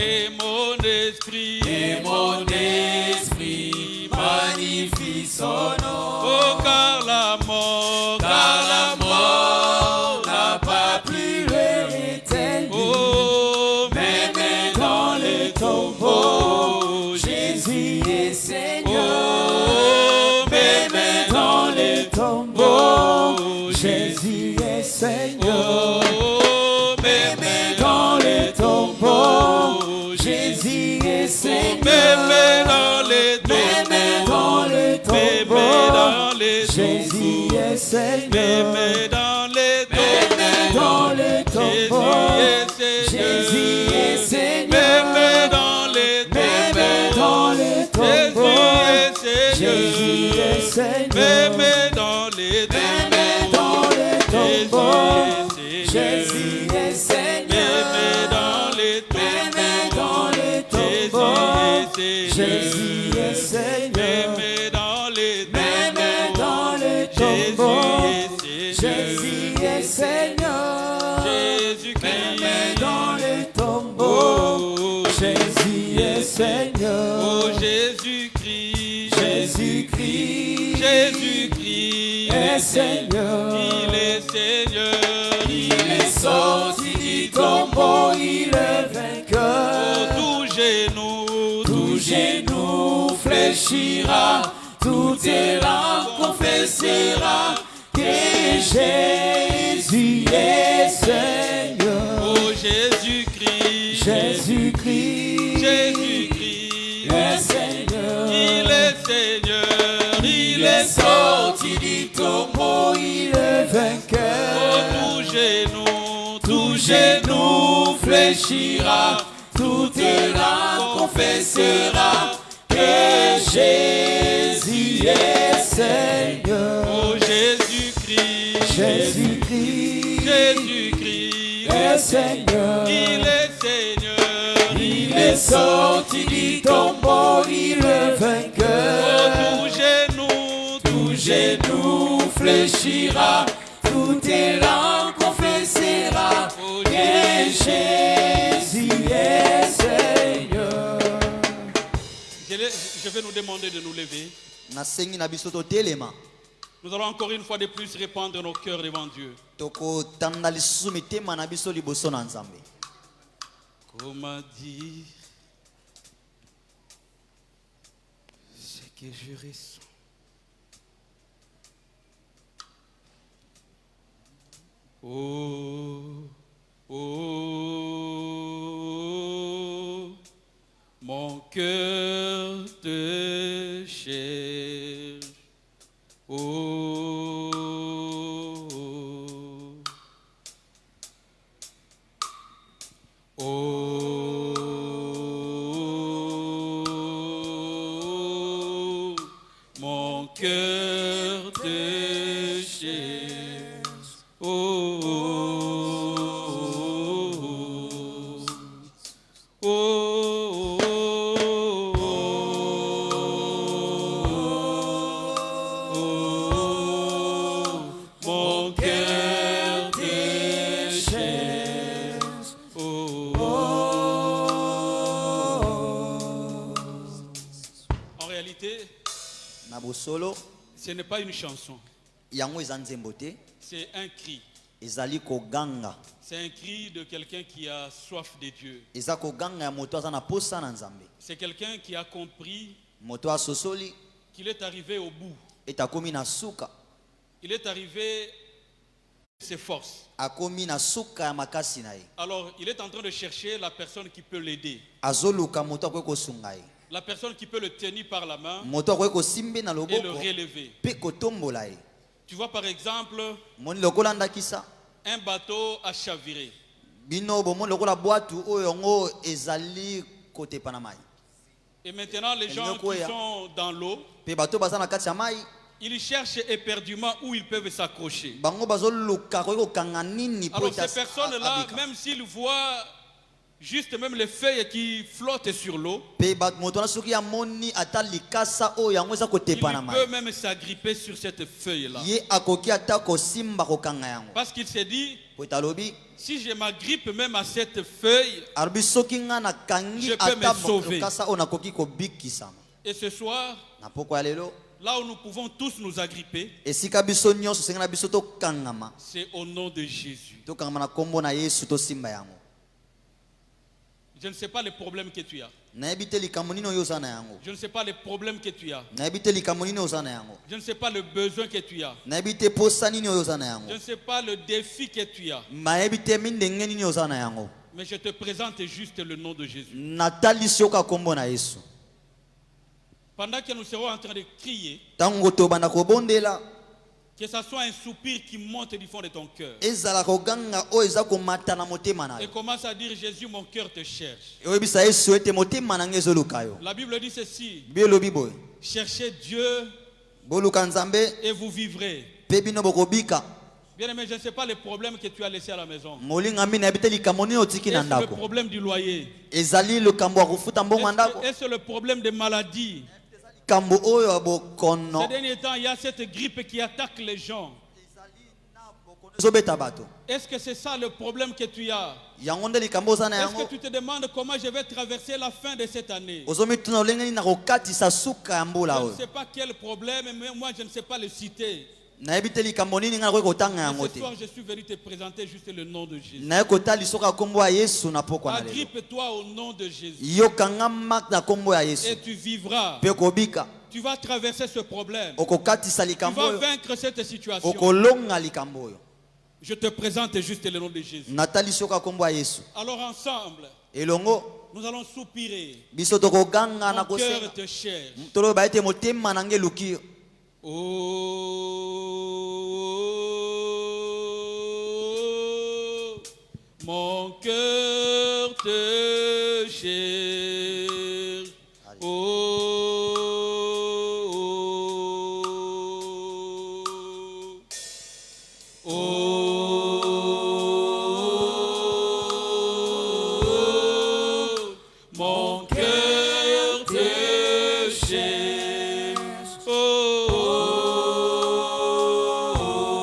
Et mon esprit magnifie son nom. Oh, car la mort n'a pas pu le retenir. Oh, Même dans le tombeau, Jésus est Seigneur. oh, Même dans le tombeau, Jésus est Seigneur. oh, Même dans le tombeau, Jésus est Seigneur. Même dans les Même dans le tombeau, Jésus est Seigneur. Même dans les Même dans le tombeau, Jésus est Seigneur. Même dans les Même dans le tombeau, Jésus est Seigneur. Même dans les Même dans le tombeau, Jésus est Seigneur. Même dans les Même dans le tombeau, Jésus est Seigneur. Même dans les Même dans le tombeau, Jésus est Seigneur. Même dans le tombeau, Jésus est Seigneur. Oh, Jésus-Christ, Jésus-Christ Jésus-Christ est Seigneur. Il est Seigneur. Il est sorti du tombeau, il est vainqueur. Oh, Tout genou fléchira, tout langue confessera que Jésus est Seigneur. Oh, Jésus-Christ, Jésus-Christ Jésus-Christ est Seigneur. Il est Seigneur. Il est sorti du tombeau, il est vainqueur. Oh, Tout genou fléchira, tout langue confessera que Jésus est Seigneur. Oh, Jésus-Christ, Jésus-Christ Jésus-Christ est Seigneur. Il est Seigneur. Il est sorti du tombeau, il est vainqueur. Oh, Tout genou fléchira, tout langue confessera que Jésus est Seigneur. Je vais nous demander de nous lever. nasengi na biso totelema Nous allons encore une fois de plus répandre nos cœurs devant Dieu. tokotanda lisusu mitema na biso liboso na Nzambe. Comment dire ce que je ressens? Oh, oh, mon cœur te cherche. Oh, oh, mon cœur te cherche. Oh, oh, oh, mon cœur te cherche. En réalité, Na bosolo ce n'est pas une chanson, yango eza nzembo te, c'est un cri. ezali koganga, C'est un cri de quelqu'un qui a soif de Dieu. eza koganga ya moto aza na posa na Nzambe, C'est quelqu'un qui a compris moto asosoli qu'il est arrivé au bout. etakomi na suka, Il est arrivé à ses forces. akomi na suka ya makasi na ye, Alors, il est en train de chercher la personne qui peut l'aider. azoluka moto akoki kosunga ye, La personne qui peut le tenir par la main moto akoki kosimbe na et le loboko relever. pe kotombola ye. Tu vois par exemple Moni lokola ndakisa un bateau à chavirer. bino bomoni lokola bwatu oyo yango ezali kotepa na mai, Et maintenant, les gens qui sont dans l'eau, pe bato baza na kati ya mai ils cherchent éperdument où ils peuvent s'accrocher. bango bazoluka koki kokanga nini po Alors ete ces personnes-là, abika. même s'ils voient juste même les feuilles qui flottent sur l'eau, pe moto wana soki amoni ata likasa oyo yango eza il kotepa na mai, peut même s'agripper sur cette feuille-là. ye akoki ata kosimba kokanga yango, Parce qu'il s'est dit, po talobi si je m'agrippe même à cette feuille, arbi soki nga na kangi Je peux me ata sauver. kasa ona koki ko bikisama et ce soir, na poko ya lelo là où nous pouvons tous nous agripper, esika biso nyonso sengela biso to kangama c'est au nom de Jésus. to kangama na kombo na Yesu to simba yango Je ne sais pas les problèmes que tu as. nayebi te likambo nini oyo oza na yango Je ne sais pas les problèmes que tu as. nayebi te likambo nini oza na yango Je ne sais pas le besoin que tu as. nayebi te posa nini oyo oza na Je yango ne sais pas le défi que tu as. nayebi te mindenge nini oza na yango Mais je te présente juste le nom de Jésus. natalisi yo kaka kombo na Yesu Pendant que nous serons en train de crier, ntango tobanda kobondela que ce soit un soupir qui monte du fond de ton cœur. ezala koganga oyo eza komata na motema na Et yo commence à dire, Jésus, mon cœur te cherche. oyebisa Yesu ete motema na ngai ezoluka yo La Bible dit ceci, bi elobi boye cherchez Dieu boluka nzambe et vous vivrez. mpe bino bokobika Bien aimé, je ne sais pas les problèmes que tu as laissés à la maison. molingami nayebi te likambo nini otiki na Est-ce le ndako problème du loyer? ezali likambo ya kofuta mbongo ya ndako Est-ce le problème des maladies? likambo oyo ya Ces bokono derniers temps, il y a cette grippe qui attaque les gens. ezobeta bato Est-ce que c'est ça le problème que tu as? yango nde likambo oza na Est-ce yango que tu te demandes comment je vais traverser la fin de cette année? ozomituna olenge nini na kokatisa suka ya mbula Je ne oyo sais pas quel problème, mais moi je ne sais pas le citer. nayebi te likambo nini ngai nakoki kotanga yango Mais ce te soir, je suis venu te présenter juste le nom de Jésus. naye kotala lisoka ya kombo ya Yesu na pokwa na lelo Agrippe-toi au nom de Jésus. yokanga mak na kombo ya Yesu Et tu vivras. mpe kobika Tu vas traverser ce problème. okokatisa Tu likambo vas oyo vaincre cette situation. okolonga likambo oyo Je te présente juste le nom de Jésus. natali soka kombo ya Yesu Alors ensemble, elongo nous allons soupirer. biso tokoganga na Mon cœur kosenga te cherche. toloba ete motema na ngai eluki Oh, mon cœur te cherche. Mon cœur te cherche. Mon cœur te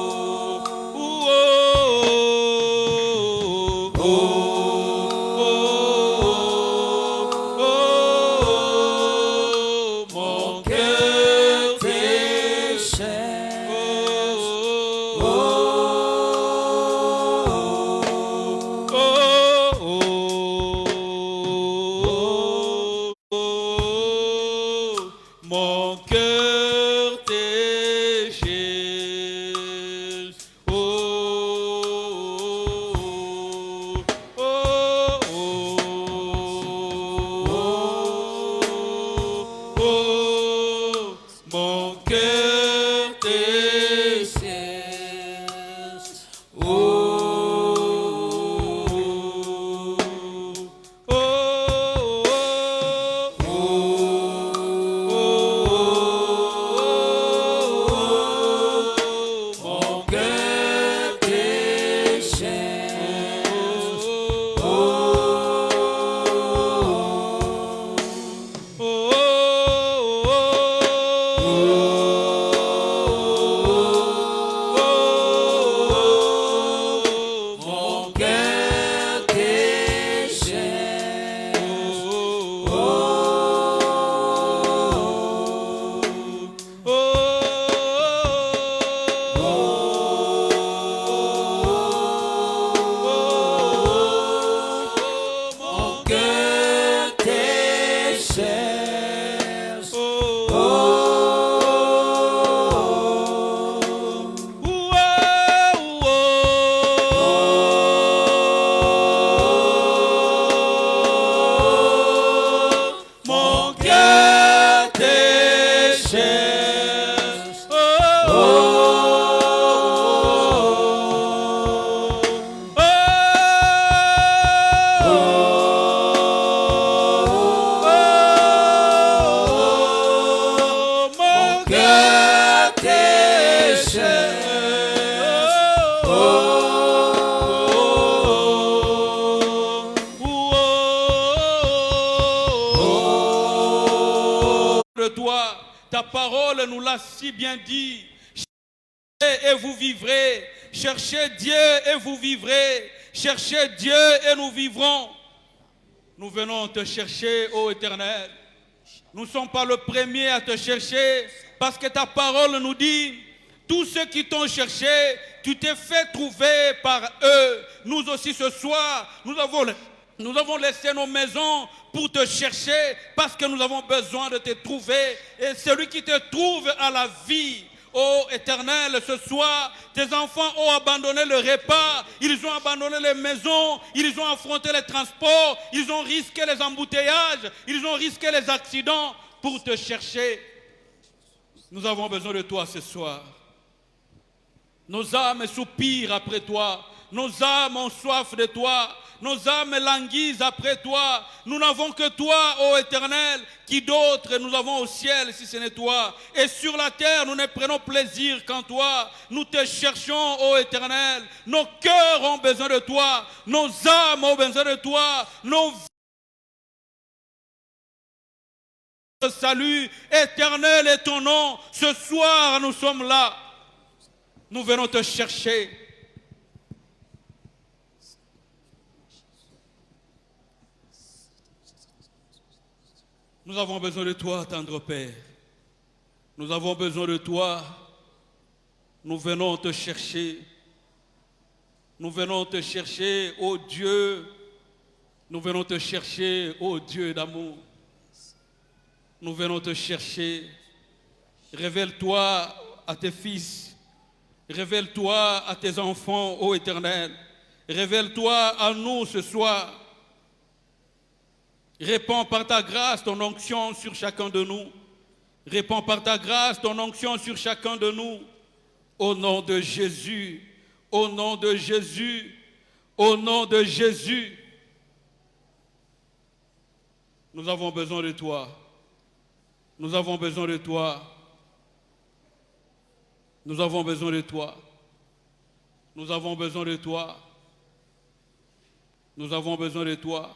Mon cœur te cherche. Mon cœur te cherche. Mon cœur te Mon cœur te Mon cœur te cherche. Mon cœur te cherche. Mon cœur te de toi, ta parole nous l'a si bien dit. Et vous vivrez. Cherchez Dieu et vous vivrez. Cherchez Dieu et nous vivrons. Nous venons te chercher, ô Éternel. Nous ne sommes pas le premier à te chercher parce que ta parole nous dit, tous ceux qui t'ont cherché, tu t'es fait trouver par eux. Nous aussi ce soir, nous avons laissé nos maisons pour te chercher parce que nous avons besoin de te trouver. Et celui qui te trouve à la vie, ô Éternel, ce soir, tes enfants ont abandonné le repas, ils ont abandonné les maisons, ils ont affronté les transports, ils ont risqué les embouteillages, ils ont risqué les accidents pour te chercher. Nous avons besoin de toi ce soir. Nos âmes soupirent après toi, nos âmes ont soif de toi, nos âmes languissent après toi. Nous n'avons que toi, ô Éternel. Qui d'autre nous avons au ciel si ce n'est toi? Et sur la terre, nous ne prenons plaisir qu'en toi. Nous te cherchons, ô Éternel. Nos cœurs ont besoin de toi. Nos âmes ont besoin de toi. Nos vies. Salut, Éternel est ton nom. Ce soir, nous sommes là. Nous venons te chercher. Nous avons besoin de toi, tendre Père. Nous avons besoin de toi. Nous venons te chercher. Nous venons te chercher, ô Dieu. Nous venons te chercher, ô Dieu d'amour. Nous venons te chercher. Révèle-toi à tes fils. Révèle-toi à tes enfants, ô Éternel. Révèle-toi à nous ce soir. Répands par ta grâce ton onction sur chacun de nous. Répands par ta grâce ton onction sur chacun de nous. Au nom de Jésus, au nom de Jésus, au nom de Jésus. Nous avons besoin de toi. Nous avons besoin de toi. Nous avons besoin de toi. Nous avons besoin de toi. Nous avons besoin de toi.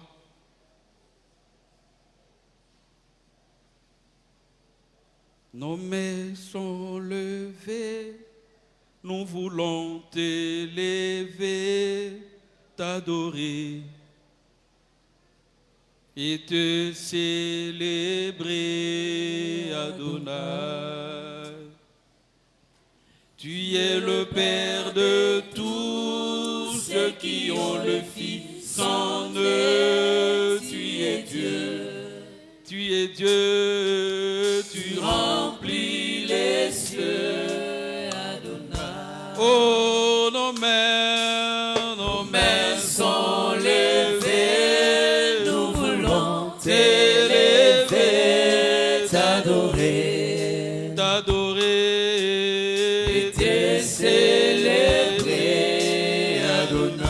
Nos mains sont levées, nous voulons t'élever, t'adorer et te célébrer, Adonai. Tu es le Père de tous ceux qui ont le Fils en eux. Tu es Dieu, tu es Dieu, tu remplis les cieux, Adonai. Oh, nos mains sont levées, nous voulons t'élever, t'adorer, t'adorer, te célébrer, Adonai.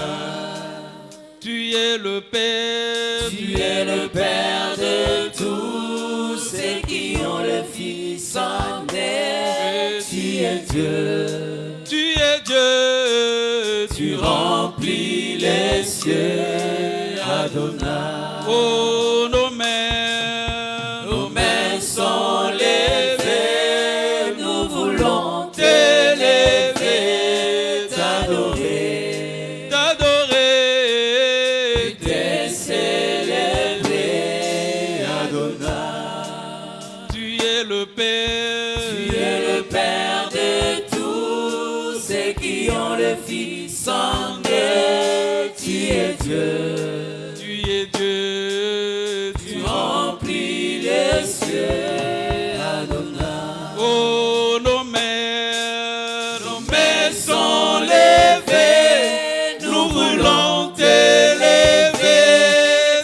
Tu es le Père, tu es le Père de tous ceux qui ont le Fils en eux. Tu es Dieu, tu es Dieu, tu remplis les cieux, Adonai. Oh, nos mains sont levées, nous voulons t'élever, t'adorer, t'adorer, te célébrer, Adonai. Tu es le Père, tu es le Père de tous ceux qui ont le Fils en eux. Tu es Dieu, tu es Dieu, tu remplis les cieux, Adonai. Oh, nos mains sont levées, nous voulons t'élever,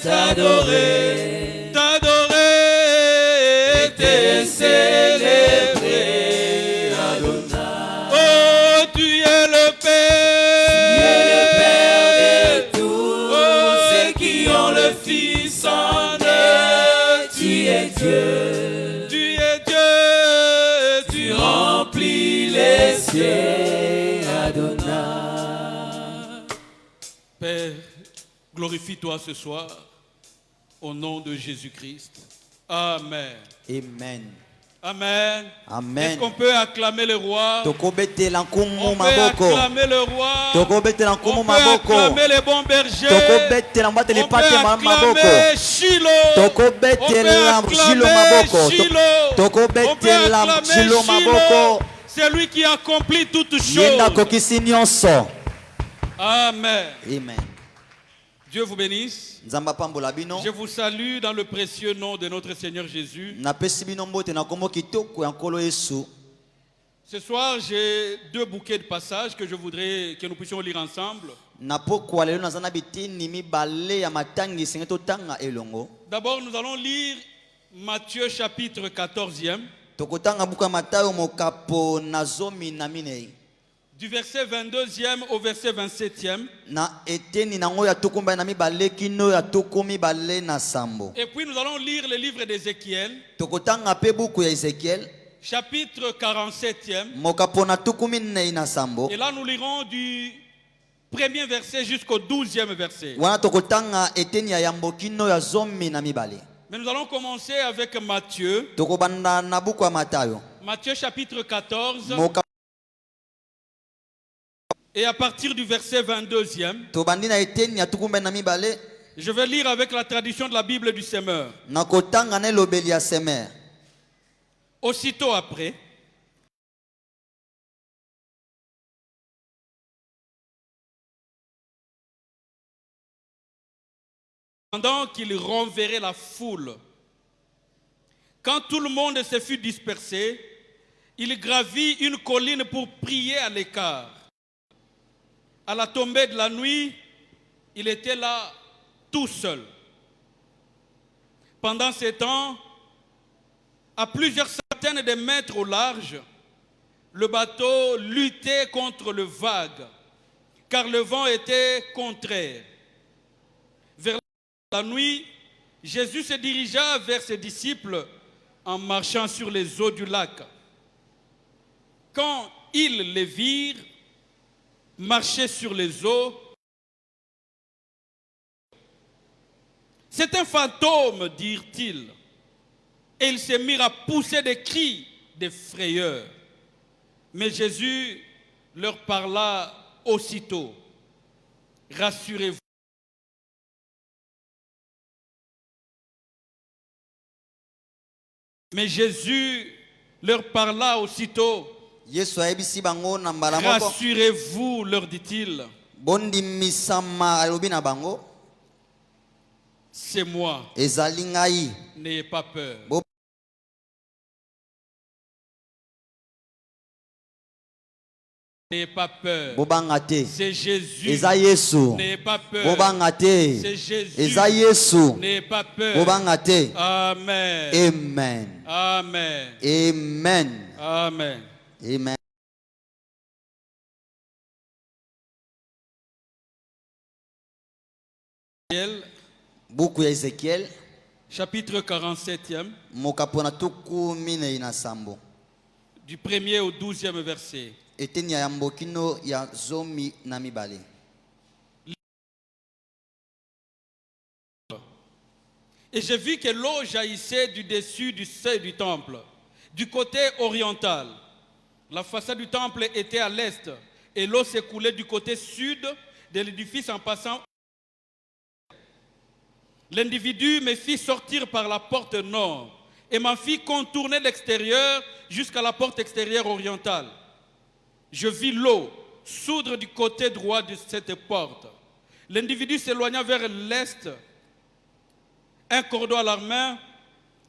t'adorer, t'adorer, te célébrer, Adonai. Oh, tu es le Père, de tous ceux qui ont le Fils en eux. Tu es Dieu, tu es Dieu, tu remplis les cieux, Adonai. Père, glorifie-toi ce soir au nom de Jésus-Christ. Amen. Amen. Amen. Amen. Est-ce qu'on peut acclamer le roi? Tokobetela nkumu On peut maboko. acclamer le roi. Tokobetela On nkumu peut maboko. acclamer les bons bergers. Tokobetela mbate On peut pate maboko. acclamer Shiloh. Tokobetela Shiloh maboko. Tokobetela Shiloh maboko. C'est lui qui accomplit toutes Yenda choses. kokisi nyonso. Amen. Amen. Dieu vous bénisse. Nzamba pambola bino. Je vous salue dans le précieux nom de notre Seigneur Jésus. Napesi bino mbote na kombo kitoko ya nkolo Yesu. Ce soir, j'ai deux bouquets de passages que je voudrais que nous puissions lire ensemble. Na pokwa lelo nazana bitini mibale ya matangi sengeto tanga elongo. D'abord, nous allons lire Matthieu chapitre 14e, Tokotanga buka Matayo mokapo na zomi na minei. du verset 22e au verset 27e. Na eteni nango ya tokomba na mibale kino ya tokomi bale na sambo. Et puis nous allons lire le livre d'Ézéchiel, Tokotanga pe buku ya Ezekiel chapitre 47e. mokapo na tokomi nei na sambo. Et là, nous lirons du premier verset jusqu'au 12e verset. Wana tokotanga eteni ya yambo kino ya zomi na mibale. Mais nous allons commencer avec Matthieu. Tokobanda na buku ya Matayo. Matthieu chapitre 14. Moka Et à partir du verset 22e, tobandi na eteni ya tokomba na mibale. je vais lire avec la tradition de la Bible du Semeur. Na kotanga na lobeli ya Semer. Aussitôt après, pendant qu'il renverrait la foule, quand tout le monde se fut dispersé, il gravit une colline pour prier à l'écart. À la tombée de la nuit, il était là tout seul. Pendant ce temps, à plusieurs centaines de mètres au large, le bateau luttait contre le vague, car le vent était contraire. Vers la nuit, Jésus se dirigea vers ses disciples en marchant sur les eaux du lac. Quand ils les virent marcher sur les eaux, c'est un fantôme, dirent-ils. Et ils se mirent à pousser des cris de frayeur. Mais Jésus leur parla aussitôt. Rassurez-vous. Mais Jésus leur parla aussitôt. Yesu ayebisi bango na mbala moko. Rassurez-vous, leur dit-il. Bondimisama alobi na bango. C'est moi. Ezali ngai. N'ayez pas peur. N'ayez pas peur. Bobanga te. C'est Jésus. Eza Yesu. N'ayez pas peur. Bobanga te. C'est Jésus. Eza Yesu. N'ayez pas peur. Bobanga te. Amen. Amen. Amen. Amen. Amen. Amen. Buku ya Ezekiel Chapitre 47e, mokapo na tuku minei na sambo. du 1er au 12e verset. Eteni ya yambo kino ya zomi na mibale. Et j'ai vu que l'eau jaillissait du dessus du seuil du temple, du côté oriental. La façade du temple était à l'est et l'eau s'écoulait du côté sud de l'édifice en passant. L'individu me fit sortir par la porte nord et m'a fit contourner l'extérieur jusqu'à la porte extérieure orientale. Je vis l'eau soudre du côté droit de cette porte. L'individu s'éloigna vers l'est, un cordon à la main.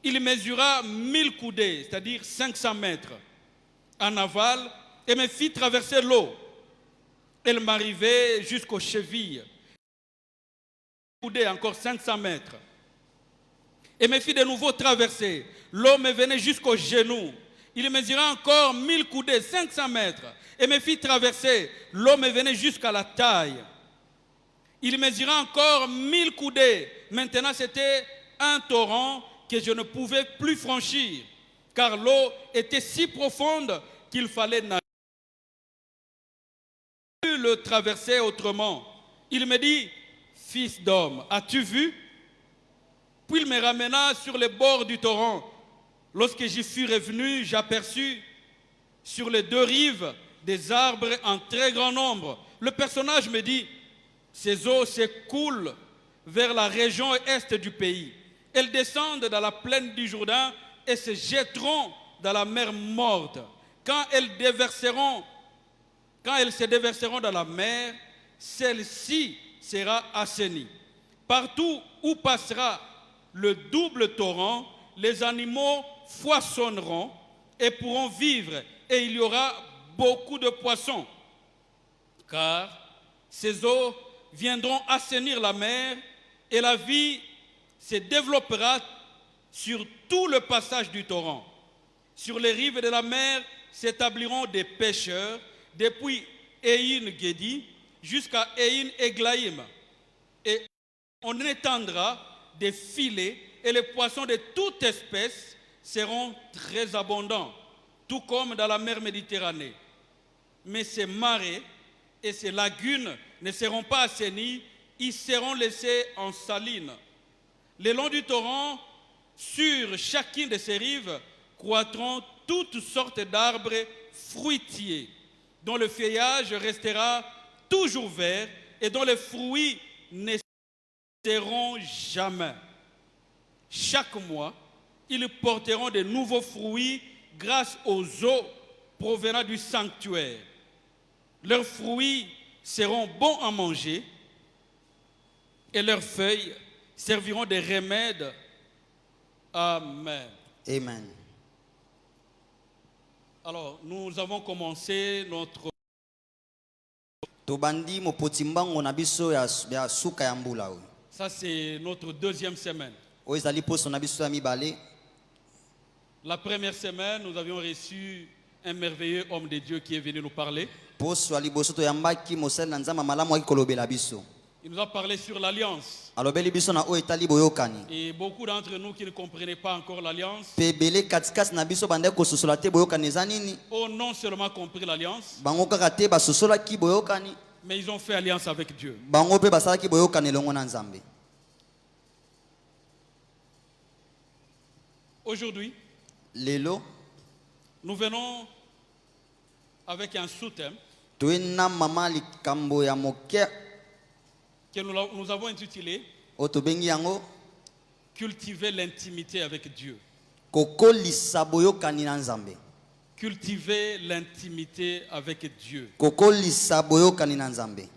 Il mesura 1000 coudées, c'est-à-dire 500 mètres, en aval, et me fit traverser l'eau. Elle m'arrivait jusqu'aux chevilles. Encore 500 mètres. Et me fit de nouveau traverser. L'eau me venait jusqu'aux genoux. Il mesura encore 1000 coudées, 500 mètres. Et me fit traverser. L'eau me venait jusqu'à la taille. Il mesura encore 1000 coudées. Maintenant, c'était un torrent que je ne pouvais plus franchir, car l'eau était si profonde qu'il fallait nager. Je ne pus le traverser autrement. Il me dit: Fils d'homme, as-tu vu? Puis il me ramena sur les bords du torrent. Lorsque j'y fus revenu, j'aperçus sur les deux rives des arbres en très grand nombre. Le personnage me dit, ces eaux s'écoulent vers la région est du pays. Elles descendent dans la plaine du Jourdain et se jetteront dans la mer morte. Quand elles se déverseront dans la mer, celle-ci sera assainie. Partout où passera le double torrent, les animaux foisonneront et pourront vivre, et il y aura beaucoup de poissons. Car ces eaux viendront assainir la mer, et la vie se développera sur tout le passage du torrent. Sur les rives de la mer s'établiront des pêcheurs, depuis Ein Gedi jusqu'à Ein Eglaïm. Et on étendra des filets, et les poissons de toute espèce seront très abondants, tout comme dans la mer Méditerranée. Mais ces marais et ces lagunes ne seront pas assainis, ils seront laissés en salines. Le long du torrent, sur chacune de ses rives, croîtront toutes sortes d'arbres fruitiers, dont le feuillage restera toujours vert et dont les fruits ne seront jamais. Chaque mois, ils porteront de nouveaux fruits grâce aux eaux provenant du sanctuaire. Leurs fruits seront bons à manger et leurs feuilles serviront de remède. Amen. Amen. Alors, nous avons commencé notre Tobandi mopotimbango na biso ya suka ya mbula oyo. Ça, c'est notre deuxième semaine. Oyo ezali poso na biso ya mibale. La première semaine, nous avions reçu un merveilleux homme de Dieu qui est venu nous parler. Poso ali boso to yambaki mosel na nzamba malamu akikolobela biso. Il nous a parlé sur l'alliance. Alobeli biso na oyo etali boyokani. Et beaucoup d'entre nous qui ne comprenaient pas encore l'alliance Pebele katikasi na biso bande kososola te boyokani eza nini? ont non seulement compris l'alliance, Bango kaka te basosolaki boyokani, mais ils ont fait alliance avec Dieu. bango pe basalaki boyokani elongo na Nzambe. Aujourd'hui, Lelo nous venons avec un sous-thème toyena mama likambo ya moke que nous avons intitulé oyo tobengi yango Cultiver l'intimité avec Dieu. kokolisa boyokani na Nzambe. Cultiver l'intimité avec Dieu. Kokolisa boyokani na Nzambe.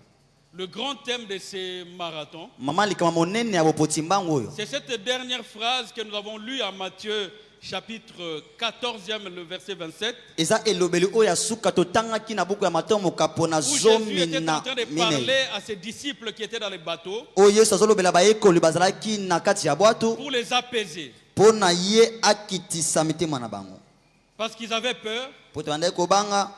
Le grand thème de ce marathon, Mama likambo monene ya bopotimbango oyo. c'est cette dernière phrase que nous avons lue à Matthieu chapitre 14e, le verset 27, Eza elobeli oyo ya suka totangaki na buku ya Mateo mokapo na où Jésus zomi était en na train de minei. parler à ses disciples qui étaient dans les bateaux Oyo Yesu azolobela bayekoli bazalaki na kati ya bwato pour les apaiser. mpo na ye akitisa mitema na bango. Parce qu'ils avaient peur Po te bandaki kobanga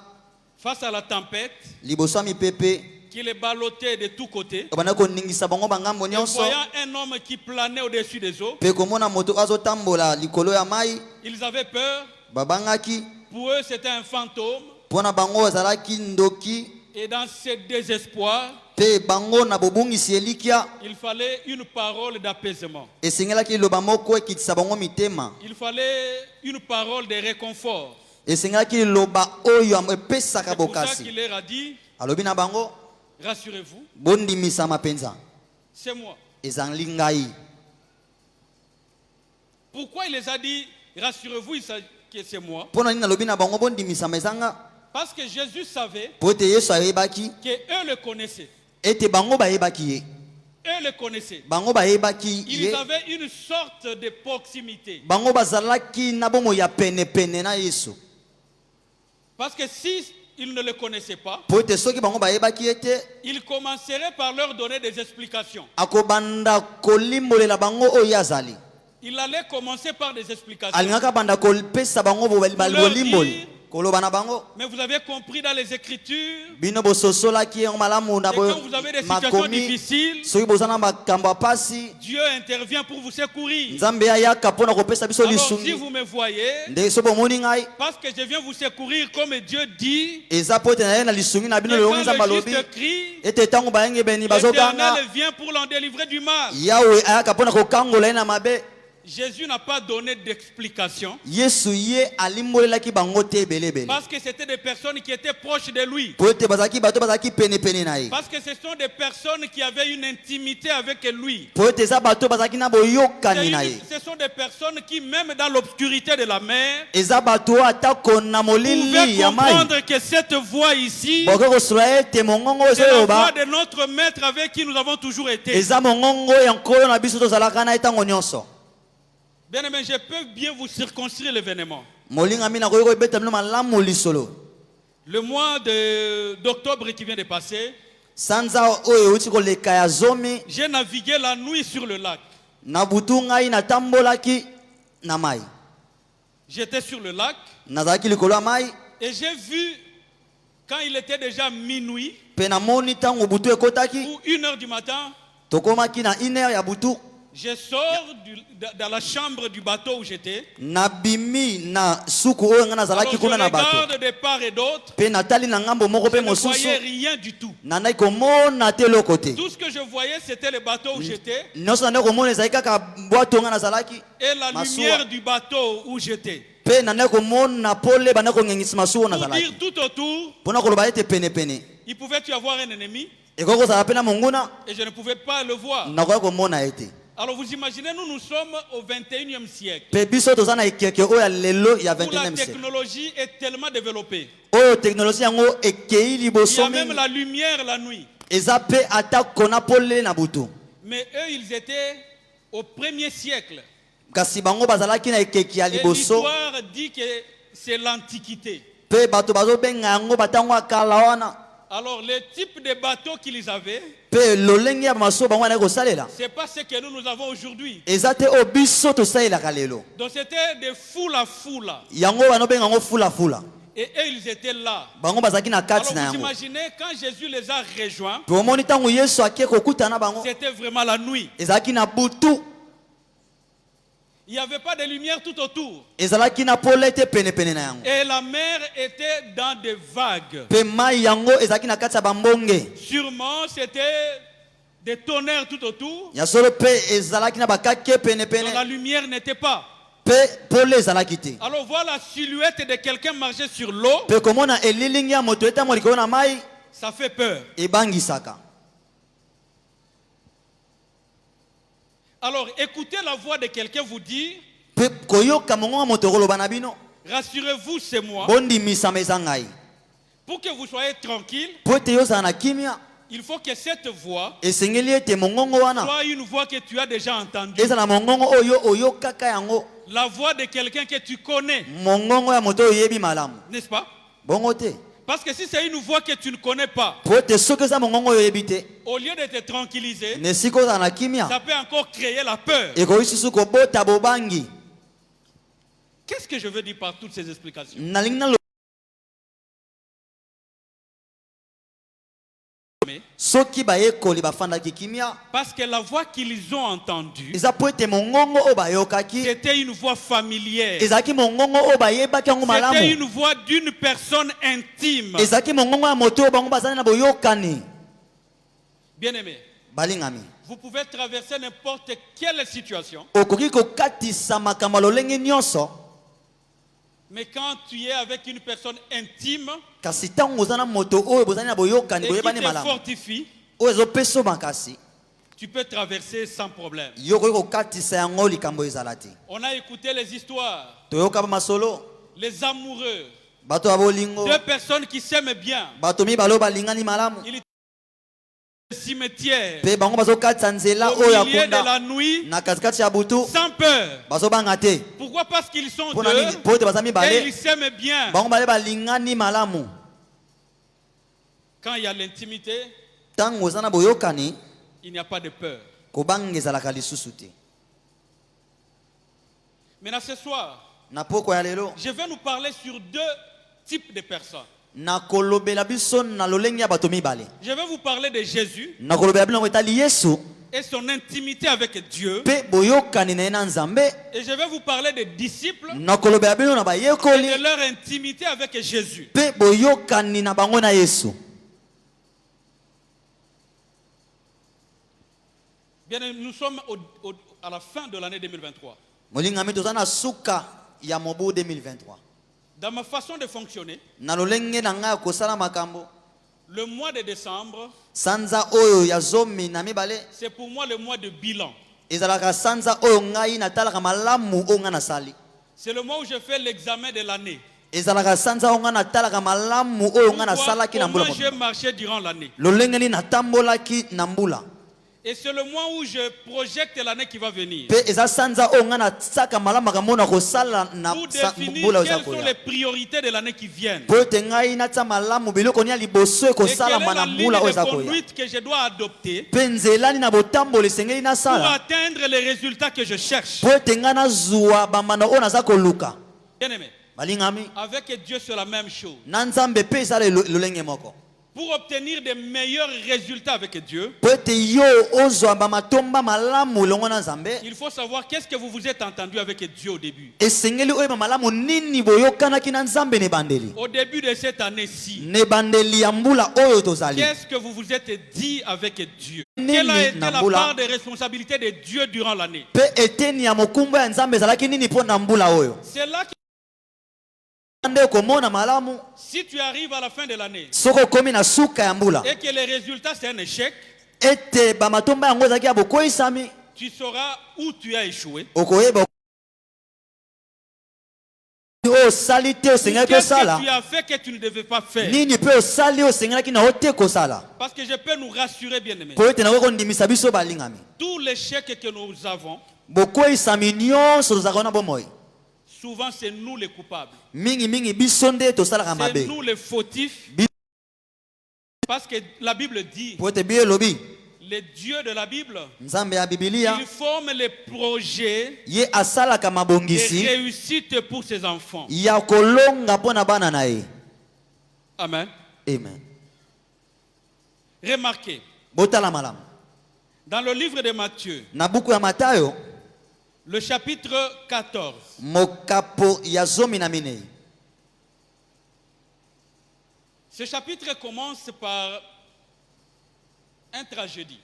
face à la tempête liboso ya mipepe, qui les ballottait de tous côtés. bandaki koningisa bango bangambo Et nyonso, voyant un homme qui planait au-dessus des eaux, mpe komona moto azotambola likolo ya mai, ils avaient peur. babangaki. Pour eux, c'était un fantôme. Mpo na bango bazalaki ndoki, Et dans ce désespoir, mpe bango na bobungisi elikya il fallait une parole d'apaisement. esengelaki liloba moko ekitisa bango mitema. Il fallait une parole de réconfort. Esengelaki liloba oyo epesaka C'est pour ça bokasi. qu'il leur a dit, Alobi na bango, rassurez-vous, bondimisama mpenza, c'est moi. ezali ngai. Pourquoi il les a dit, rassurez-vous, il sait que c'est moi? Mpo na nini nalobi na bango bondimisama ezanga? Parce que Jésus savait Po ete Yesu ayebaki qu'eux le connaissaient. ete bango bayebaki ye. Eux le connaissaient. Bango bayebaki Ils ye. avaient une sorte de proximité. Bango bazalaki na bomo ya pene pene na Yesu. Parce que si ils ne le connaissaient pas, Po ete soki bango bayebaki ete, il commencerait par leur donner des explications. akobanda kolimbolela bango oyo azali. Il allait commencer par des explications. Alingaka banda kopesa bango bolimboli. Koloba na bango, Mais vous avez compris dans les Écritures, bino bososolaki yango malamu na et quand vous avez des situations makomi, difficiles, soki bozana makambo apasi, Dieu intervient pour vous secourir. Nzambe ayaka mpona kopesa biso Alors si lisungi. vous me voyez, Nde so bomoni ngai, parce que je viens vous secourir comme Dieu dit, eza po ete na ye na lisungi na et bino quand lelongi Nzambe le alobi, juste crie, ete ntango bayengebeni bazoganga, l'Éternel vient pour l'en délivrer du mal. Yawe ayaka mpona kokangola ye na mabe. Jésus n'a pas donné d'explication. Yesu ye alimbolelaki bango te ebele. Parce que c'était des personnes qui étaient proches de lui. Po ete bazalaki bato bazalaki pene na ye. Parce que ce sont des personnes qui avaient une intimité avec lui. Po ete eza bato bazalaki na boyokani na ye. Ce sont des personnes qui, même dans l'obscurité de la mer, Eza bato atako na molili pouvaient ya mai. comprendre que cette voix ici Boko kosula ete mongongo c'est la voix ezoyoba. de notre maître avec qui nous avons toujours été. Eza mongongo ya nkolo na biso tozalaka na etango nyonso. Bien aimé, je peux bien vous circonscrire l'événement. Molinga mina koyoko ebeta mino malamu lisolo. Le mois d'octobre qui vient de passer, Sanza oyo euti koleka ya zomi. j'ai navigué la nuit sur le lac. Na butu ngai natambolaki na mai. J'étais sur le lac Nazalaki likolo ya mai. et j'ai vu, quand il était déjà minuit Pe namoni ntango butu ekotaki. ou 1h du matin, Tokomaki na 1h ya butu. je sors dans la chambre du bateau où j'étais. Nabimi na suku oyo nga Alors nazalaki je kuna na bato. regarde de part et d'autre. Pe natali na ngambo moko Je pe ne mosusu. voyais rien du tout. Nanai komona te loko te. Tout ce que je voyais, c'était le bateau où j'étais Nyonso nandai komona ezalaki kaka bwato nga nazalaki. et la Masuwa. lumière du bateau où j'étais. Pe nandai komona pole banda kongengisa masuwa oyo Pour dire nazalaki. tout autour, Mpona koloba ete penepene. il pouvait y avoir un ennemi Ekoki kozala pe na monguna. et je ne pouvais pas le voir. Nakoki komona ete. Alors vous imaginez, nous sommes au 21e siècle Pe biso toza na ekeke oyo ya lelo ya où la 21e siècle. technologie est tellement développée. Oyo technologie yango ekei Il y liboso a même mingi. la lumière la nuit. Eza pe ata kona pole na butu. Mais eux, ils étaient au 1er siècle. Kasi bango bazalaki na ekeke ya Et liboso. l'histoire dit que c'est l'Antiquité. Pe bato bazobenga yango batango ya kala wana. Alors, le type de bateau qu'ils avaient, Pe lolenge ya masuwa bango anai kosalela. c'est pas ce que nous avons aujourd'hui. Eza te oyo biso tosalelaka lelo. Donc, c'était de foule à foule. Yango banobenga yango fulafula. Et eux, ils étaient là. Bango bazalaki na Alors, kati na vous yango. imaginez, quand Jésus les a rejoints, Pe omoni ntango Yesu ake kokutana bango. c'était vraiment la nuit. Ezalaki na butu. Il n'y avait pas de lumière tout autour. Ezalaki na pole te penepene na yango. Et la mer était dans des vagues. Pe mai yango ezalaki na kati ya bambonge. Sûrement, c'était des tonnerres tout autour. Ya solo pe ezalaki na bakake Donc, penepene. la lumière n'était pas. Pe pole ezalaki te. Alors, voilà la silhouette de quelqu'un marcher sur l'eau. Pe komona elilingi ya moto etango likolo na mai Ça fait peur. ebangisaka. Alors, écoutez la voix de quelqu'un vous dire, Pe koyoka mongonga moto koloba na bino. rassurez-vous, c'est moi. Bondimisama eza ngai. Pour que vous soyez tranquille, Po ete yozala na kimia. il faut que cette voix Esengeli ete mongongo wana. soit une voix que tu as déjà entendue. Ezala mongongo oyo oyokaka yango. La voix de quelqu'un que tu connais, Mongongo ya moto oyebi malamu. n'est-ce pas? Bongo te. Parce que si c'est une voix que tu ne connais pas, Po ete soki eza mongongo oyo oyebi te. au lieu de te tranquilliser, Ne sika ozala na kimia. ça peut encore créer la peur. Ekoki susu kobota bobangi. Qu'est-ce que je veux dire par toutes ces explications? Nalingi na soki bayekoli bafandaki kimia. Parce que la voix qu'ils ont entendue, Eza po ete mongongo oyo bayokaki. c'était une voix familière. Ezalaki mongongo oyo bayebaki yango C'était malamu. une voix d'une personne intime. Ezalaki mongongo ya moto oyo bango bazali na boyokani. Bien-aimé, Balingami. vous pouvez traverser n'importe quelle situation, Okoki kokatisa makambo lolenge nyonso. mais quand tu es avec une personne intime Kasi ntango oza na moto oyo bozali na boyokani et qui boyebani te malamu. fortifie, Oyo ezopesa makasi. tu peux traverser sans problème. Yo okoki kokatisa yango likambo ezala te. On a écouté les histoires, Toyoka ba masolo. les amoureux, Bato ya bolingo. deux personnes qui s'aiment bien. Bato mibale oyo balingani malamu. Il était au cimetière, Pe bango bazokatisa nzela au oyo ya milieu de la kunda. nuit, Na katikati ya butu. sans peur. Bazobanga te. Pourquoi? Parce qu'ils sont Mpona nini? Po ete baza deux et mibale. ils s'aiment bien. Bango bale balingani malamu. Quand il y a l'intimité, Ntango oza na boyokani. il n'y a pas de peur. Kobanga ezalaka lisusu te. Maintenant ce soir, Na poko ya lelo. je vais nous parler sur deux types de personnes. Na kolobela biso na lolenge ya bato mibale. Je vais vous parler de Jésus Na kolobela bilongo etali Yesu. et son intimité avec Dieu. Pe boyokani na ye na Nzambe. Et je vais vous parler des disciples Na kolobela bilongo na et bayekoli. de leur intimité avec Jésus. Pe boyokani na bango na Yesu. Bien, nous sommes à la fin de l'année 2023. molingami tozana suka ya mobu 2023 Dans ma façon de fonctionner, na lolenge na ngai kosala makambo le mois de décembre, sanza oyo ya zomi na mibale c'est pour moi le mois de bilan. ezalaka sanza oyo ngai natalaka malamu oyo ngai nasali. C'est le mois où je fais l'examen de l'année. ezalaka sanza oyo ngai natalaka malamu oyo ngai nasalaki na mbula Comment j'ai marché durant l'année. lolenge nini natambolaki na mbula. Et c'est le mois où je projette l'année qui va venir. Pe eza sanza oyo ngai nasaka malamu makambo na kosala na Pour définir mbula quelles sont oyo les priorités de l'année qui viennent. po ete ngai natia malamu biloko nia liboso Et quelle ekosalama est la na ligne mbula oyo de eza koya conduite que je dois adopter mpe nzela nini na botamboli esengeli pour nasala atteindre les résultats que je cherche. po ete ngai nazwa bambanda oyo naza koluka. Bien aimé, balingami avec Dieu c'est la même chose. na nzambe mpe eza lolenge moko Pour obtenir des meilleurs résultats avec Dieu, po ete yo ozwa bamatomba malamu elongo na nzambe il faut savoir qu'est-ce que vous vous êtes entendu avec Dieu au début. esengeli oyeba malamu nini boyokanaki na nzambe na ebandeli Au début de cette année-ci, na ebandeli ya mbula oyo tozali. qu'est-ce que vous vous êtes dit avec Dieu? Nini Quelle a été na la mbula? part de responsabilité de Dieu durant l'année? mpe eteni ya mokumbo ya nzambe ezalaki nini mpo na mbula oyo C'est là que nde komona malamu si tu arrives à la fin de l'année soki okomi na suka ya mbula et que les résultats c'est un échec, ete bamatomba yango ezalaki ya bokoyisami tu sauras où tu as échoué. okoyeba oyo osali te osengeli mpe Qu'est-ce que osala tu as fait que tu ne devais pas faire? nini mpe osali oyo osengelaki na yo te kosala Parce que je peux nous rassurer, bien aimés. po ete nakoki kondimisa biso balingami Tous les chèques que nous avons, bokoyisami nyonso tozalaka na bomoi souvent c'est nous les coupables. mingimingi biso nde tosalaka C'est mabe nous les fautifs. Parce que la Bible dit, po ete biso elobi les dieux de la Bible, nzambe ya bibilia ils forment les projets ye asalaka de mabongisi réussite pour ses enfants. ya kolonga mpo na bana na ye. Amen. Amen. Remarquez, Botala malamu dans le livre de Matthieu, na buku ya Matayo le chapitre 14, mokapo ya zomi na minei. ce chapitre commence par un tragédie.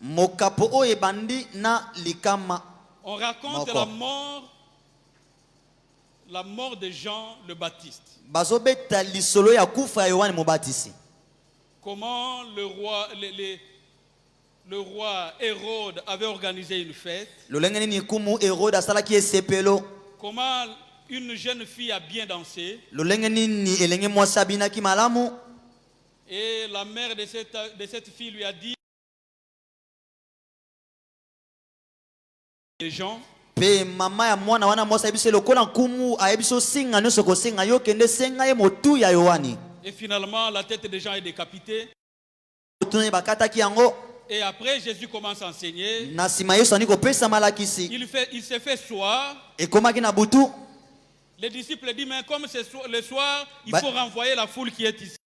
Mokapo oyo ebandi na likama. On raconte Moko. la mort de Jean le Baptiste. Bazobeta lisolo ya kufa ya Yohane Mobatisi. Comment le roi Hérode avait organisé une fête. Lolenge nini kumu Herode asalaki esepelo. Comment une jeune fille a bien dansé. Lolenge nini elenge mwasi abinaki malamu. Et la mère de cette fille lui a dit, les gens, Pe mama ya mwana wana mwasi ayebiso lokola nkumu ayebiso singa nyonso kosenga yo kende senga ye motu ya Yohani. et finalement la tête des gens est décapitée. Tuni bakataki yango. Et après Jésus commence à enseigner. Na sima Yesu ani kopesa malakisi. Il s'est fait soir. Ekomaki na butu. Les disciples disent, mais comme c'est le soir, il Ba- faut renvoyer la foule qui est ici.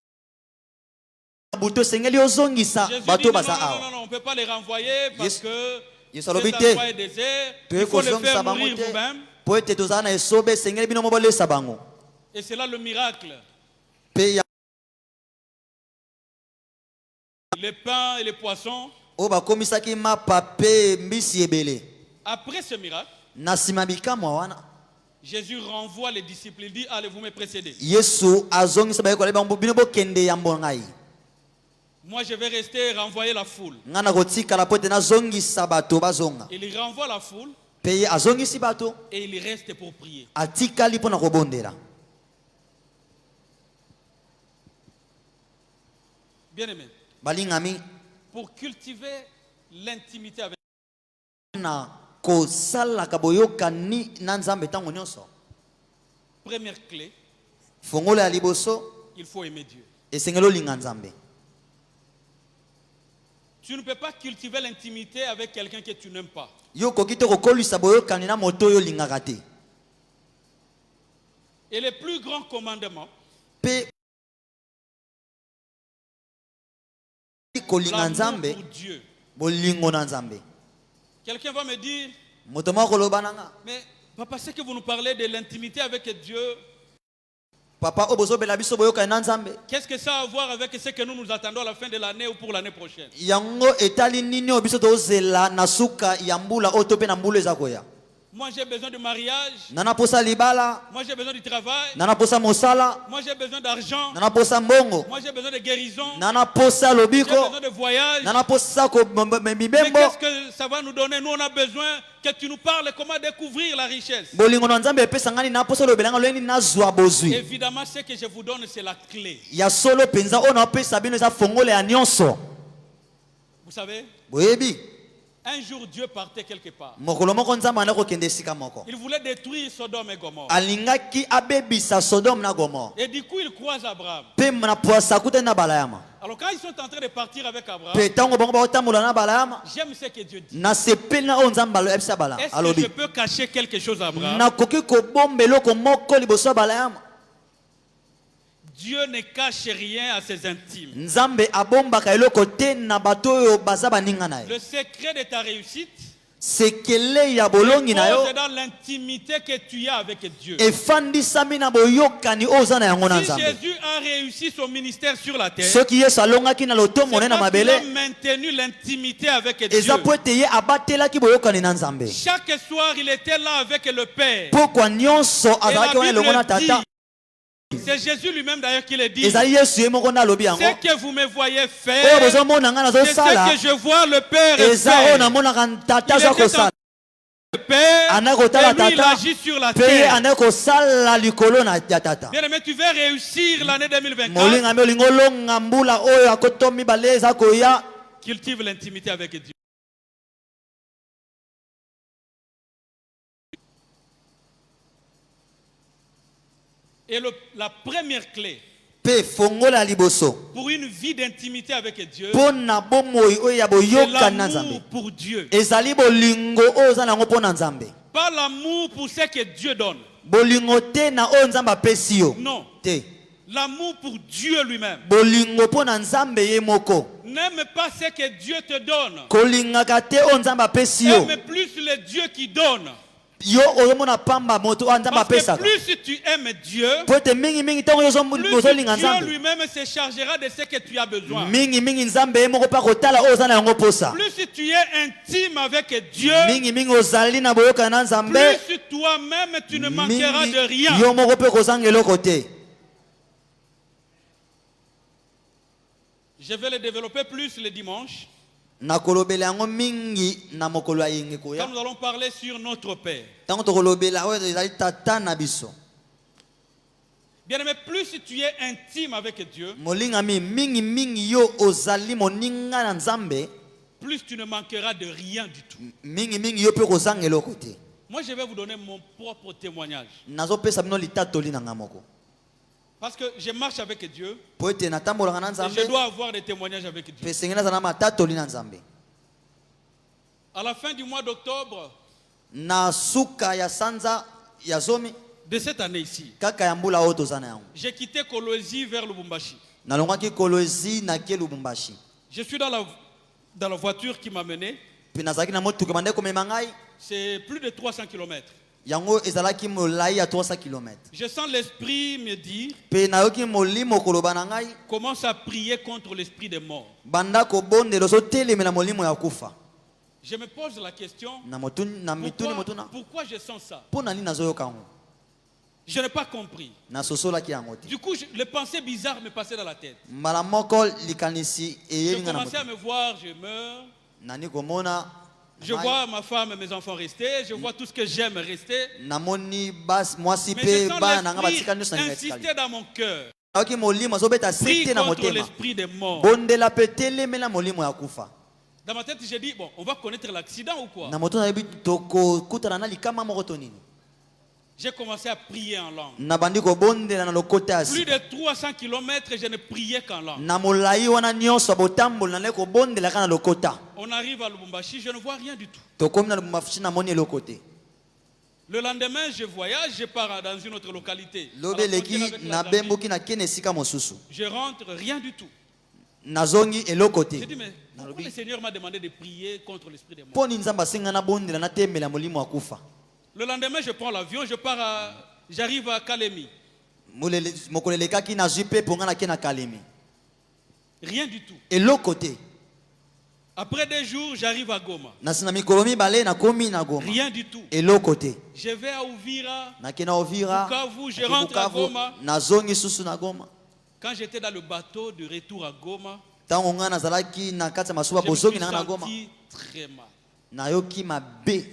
Butu sengeli ozongisa Jésus dit, bato non, baza non, non, awa. non, on ne peut pas les renvoyer parce Yes. que Yes, cet alobi te. endroit est désert. Il Toye faut les kozongisa faire bango mourir te. vous-même. Po ete tozala na esobe sengeli bino mo bolesa bango. Et c'est là le miracle. Pe ya Les pains et les poissons. oyo bakomisaki mapa pe mbisi ebele. Après ce miracle, Na sima bikamwa wana Jésus renvoie les disciples. Il dit, allez, vous me précédez. Yesu azongisa bayekoli bango bino bokende ya mbongai. Moi, je vais rester et renvoyer la foule. Nga na kotikala po ete nazongisa bato bazonga. Il renvoie la foule Pe ye azongisi bato et il reste pour prier. atikali mpo na kobondela. Bien aimé, Balingami pour cultiver l'intimité avec na kosalaka boyokani na nzambe ntango nyonso. première clé, Fongolo ya liboso il faut aimer Dieu. esengeli olinga nzambe. Tu ne peux pas cultiver l'intimité avec quelqu'un que tu n'aimes pas. Yo koki te kokolisa boyokani na moto oyo olingaka te. Et le plus grand commandement, Pe kolinga l'amour nzambe pour Dieu. bolingo na nzambe. Quelqu'un va me dire, Moto moko koloba nanga mais papa, c'est que vous nous parlez de l'intimité avec Dieu. papa oyo bozobela biso boyokani na nzambe. Qu'est-ce que ça a à voir avec ce que nous attendons à la fin de l'année ou pour l'année prochaine? Yango etali nini oyo biso tozela na suka ya mbula oyo to pe na mbula eza koya. Moi j'ai besoin de mariage. nana posa libala, Moi j'ai besoin du travail. nana posa mosala, Moi j'ai besoin d'argent. nana posa mbongo, Moi j'ai besoin de guérison. nana posa J'ai lobiko, besoin de voyage. nana posa ko Mais mibembo. qu'est-ce que ça va nous donner? Nous on a besoin que tu nous parles comment découvrir la richesse. Bolingo na nzambe epesa ngani na posa lobelanga lweni nazwa bozwi. Évidemment ce que je vous donne c'est la clé. Ya solo penza ona pesa bino za fongole ya nyonso. Vous savez, Boyebi, un jour Dieu partait quelque part. mokolo moko nzambe ana ko kende sika moko. Il voulait détruire Sodome et Gomorrhe. Alingaki abebisa Sodome na Gomorrhe. Et du coup il croise Abraham. Pe na poasa kute na balayama. Alors quand ils sont en train de partir avec Abraham, Pe tango bango ba otambola na balayama. j'aime ce que Dieu dit. Na sepeli na o nzambe alo ebisa bala. Est-ce que Alobi. je peux cacher quelque chose à Abraham? Na koki ko bombelo ko moko liboso balayama. Dieu ne cache rien à ses intimes. Nzambe abombaka eloko te na bato oyo baza baninga na ye. Le secret de ta réussite Sekele ya bolongi na yo repose dans l'intimité que tu as avec Dieu. efandisami na boyokani oyo oza na yango na Si nzambe. Jésus a réussi son ministère sur la terre, Soki Yesu alongaki na lotombo c'est ne na parce qu'il a mabele, maintenu l'intimité avec Dieu. eza po ete ye abatelaki boyokani na nzambe. Chaque soir, il était là avec le Père. Pokwa nyonso Et la azalaki wana elongo na Bible tata. dit, c'est Jésus lui-même d'ailleurs qui le dit. Ezali Yesu ye moko na alobi yango. Ce que vous me voyez Oyo faire, bozomona nga c'est nazosala, ce que je vois le Père eza oyo faire. namonaka tata Il aza était kosala. Le Père, Ana kotala et lui, il tata, agit sur la pe ye terre. anda kosala likolo na ya tata. Bien aimé, tu veux réussir l'année 2024. Molinga me olingo olonga mbula oyo akoto mibale eza koya. Cultive l'intimité avec Dieu. Et la première clé Pe fongola liboso. pour une vie d'intimité avec Dieu, Pona bomoi oyo ya c'est boyoka na l'amour nzambe. pour Dieu. Ezali bolingo oyo oza nango mpo na nzambe. Pas l'amour pour ce que Dieu donne. Bolingo te na oyo nzambe apesi yo. Non. Te. L'amour pour Dieu lui-même. Bolingo mpo na nzambe ye moko. N'aime pas ce que Dieu te donne. Kolingaka te oyo nzambe apesi yo. Aime plus le Dieu qui donne. Yo ozomona pamba moto oyo nzambe Parce que apesaka. plus tu aimes Dieu, Po ete mingi ntango yo plus ozolinga Dieu nzambe. lui-même se chargera de ce que tu as besoin. Mingi nzambe ye moko mpa kotala oyo oza na yango posa. Plus tu es intime avec Dieu, Mingi ozali na boyoka na nzambe. plus toi-même tu ne manqueras de rien. Yo moko mpe kozanga eloko te. Je vais le développer plus le dimanche, Nakolobela yango mingi na mokolo ya yenge quand koya. nous allons parler sur notre Père. Tango tokolobela oyo ezali tata na biso. Bien aimé, plus tu es intime avec Dieu, Molinga mingi yo ozali moninga na nzambe. plus tu ne manqueras de rien du tout. Mingi yo pe kozanga eloko te. Moi, je vais vous donner mon propre témoignage. Nazopesa bino litatoli na nga moko. Parce que je marche avec Dieu Po ete natambolaka na et je nzambe. dois avoir des témoignages avec Dieu. Pe sengela zana matatoli na nzambe. À la fin du mois d'octobre Na suka ya sanza ya zomi de cette année ici, kaka ya mbula oyo toza na yango. j'ai quitté Kolwezi vers Lubumbashi. Nalongwaki Kolwezi na ke Lubumbashi. Je suis dans la voiture qui m'a mené. Pe nazalaki na motuka bande komema ngai. C'est plus de 300 km. Yango ezalaki molai ya 300 km. Je sens l'esprit me dire, Pe nayoki molimo koloba na ngai. commence à prier contre l'esprit des morts. Banda kobondela ozotelemela molimo ya kufa. Je me pose la question, Na mituni motuna. pourquoi je sens ça? Mpo na nini nazoyoka yango? Je n'ai pas compris. Nasosolaki yango te. Du coup, les pensées bizarres me passaient dans la tête. Mbala moko likanisi Je eyelinga na commençais à moto. me voir, je meurs. Nani komona. Je vois ma femme et mes enfants rester. Je vois tout ce que j'aime rester. Namoni bas mwasi Mais je pe sens bana nanga batika nyonso na l'esprit ngai. insister dans mon cœur. Nayoki molimo azobeta Prie sete na contre motema. l'esprit des morts. Bondela pe telemela molimo ya kufa. Dans ma tête, j'ai dit, bon, on va connaître l'accident ou quoi? Na moto nayebi tokokutana na likama moko to nini. J'ai commencé à prier en langue. Na bandi kobondela na lokota ya Plus sika. de 300 km, je ne priais qu'en langue. Na molai wana nyonso botambola na kobondela kana lokota. On arrive à Lubumbashi, je ne vois rien du tout. Tokomi na Lubumbashi na moni eloko te. Le lendemain, je voyage, je pars dans une autre localité. À la Lobe frontière leki avec la na Zambie. bemboki na kene sika mosusu. Je rentre, rien du tout. Nazongi eloko te. J'ai dit, mais pourquoi le Seigneur m'a demandé de prier contre l'esprit des morts? Poni nzamba singa na bondela na temela molimo akufa. Le lendemain, je prends l'avion, j'arrive à Kalemi. Mokolelekaki na jupe ponga na kena kalemi. Rien du tout. Eloko te. Après 2 jours, j'arrive à Goma. Nasina mikolo mibale nakomi na Goma. Rien du tout. Eloko te. Je vais à Uvira. Nakena Uvira. Bukavu, je rentre à Goma. Nazongi susu na Goma. Quand j'étais dans le bateau de retour à Goma, Tango nga nazalaki na kati ya masuba je me bozongi suis na Goma. senti très mal. Nayoki mabe.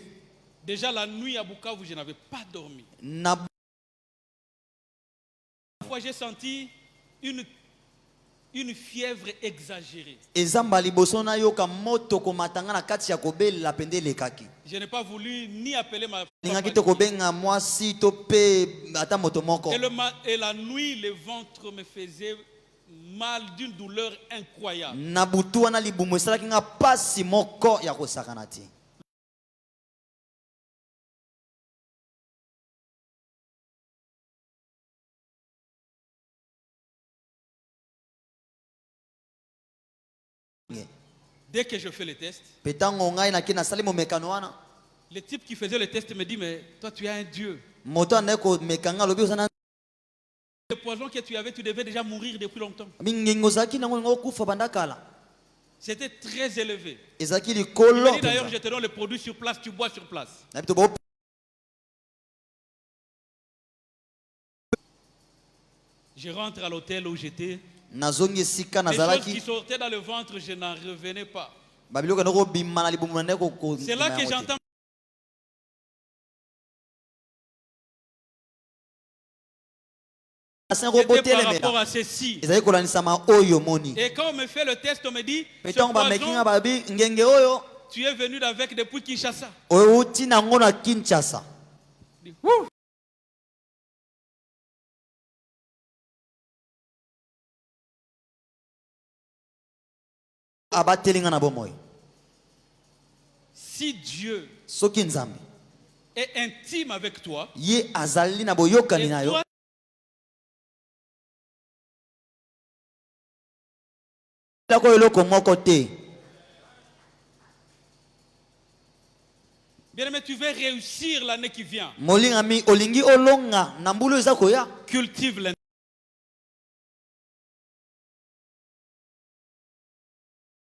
Déjà la nuit à Bukavu, je n'avais pas dormi. Na Fois j'ai senti une fièvre exagérée. ezamba liboso na yoka moto komatanga na kati ya kobela pende lekaki. Je n'ai pas voulu ni appeler ma Ningaki to kobenga mwasi to pe ata moto moko. et la nuit, le ventre me faisait mal d'une douleur incroyable. Na butu wana libumu esalaki nga pasi moko ya kosakana te. Dès que je fais le test, Petango ngai na kina sali mo mekano wana. le type qui faisait le test me dit, mais toi tu as un Dieu. Moto aneko mekanga lobi osana. Le poison que tu avais, tu devais déjà mourir depuis longtemps. Mingingo zaki nango ngo kufa bandakala. C'était très élevé. Ezaki Il likolo. me dit d'ailleurs, je te donne le produit sur place, tu bois sur place. Na bito bo Je rentre à l'hôtel où j'étais. nazongi sika Les choses qui nazalaki. sortaient dans le ventre, je n'en revenais pas. Babiloko noko bima na libumu ndeko ko. C'est là que j'entends c'était par rapport à ceci. Ezali kolanisama oyo moni. Et quand on me fait le test, on me dit, ce Petango ba mekinga poison, babi ngenge oyo. tu es venu avec depuis Kinshasa. Oyo uti nango na Kinshasa. Wouh! Abatelinga na bomoy. Si Dieu Soki nzambe. est intime avec toi, Ye azali na boyokani et na yo. toi, Lako eloko moko te. bien aimé, tu veux réussir l'année qui vient. Molinga mi olingi olonga na mbulu eza koya. Cultive l'intimité.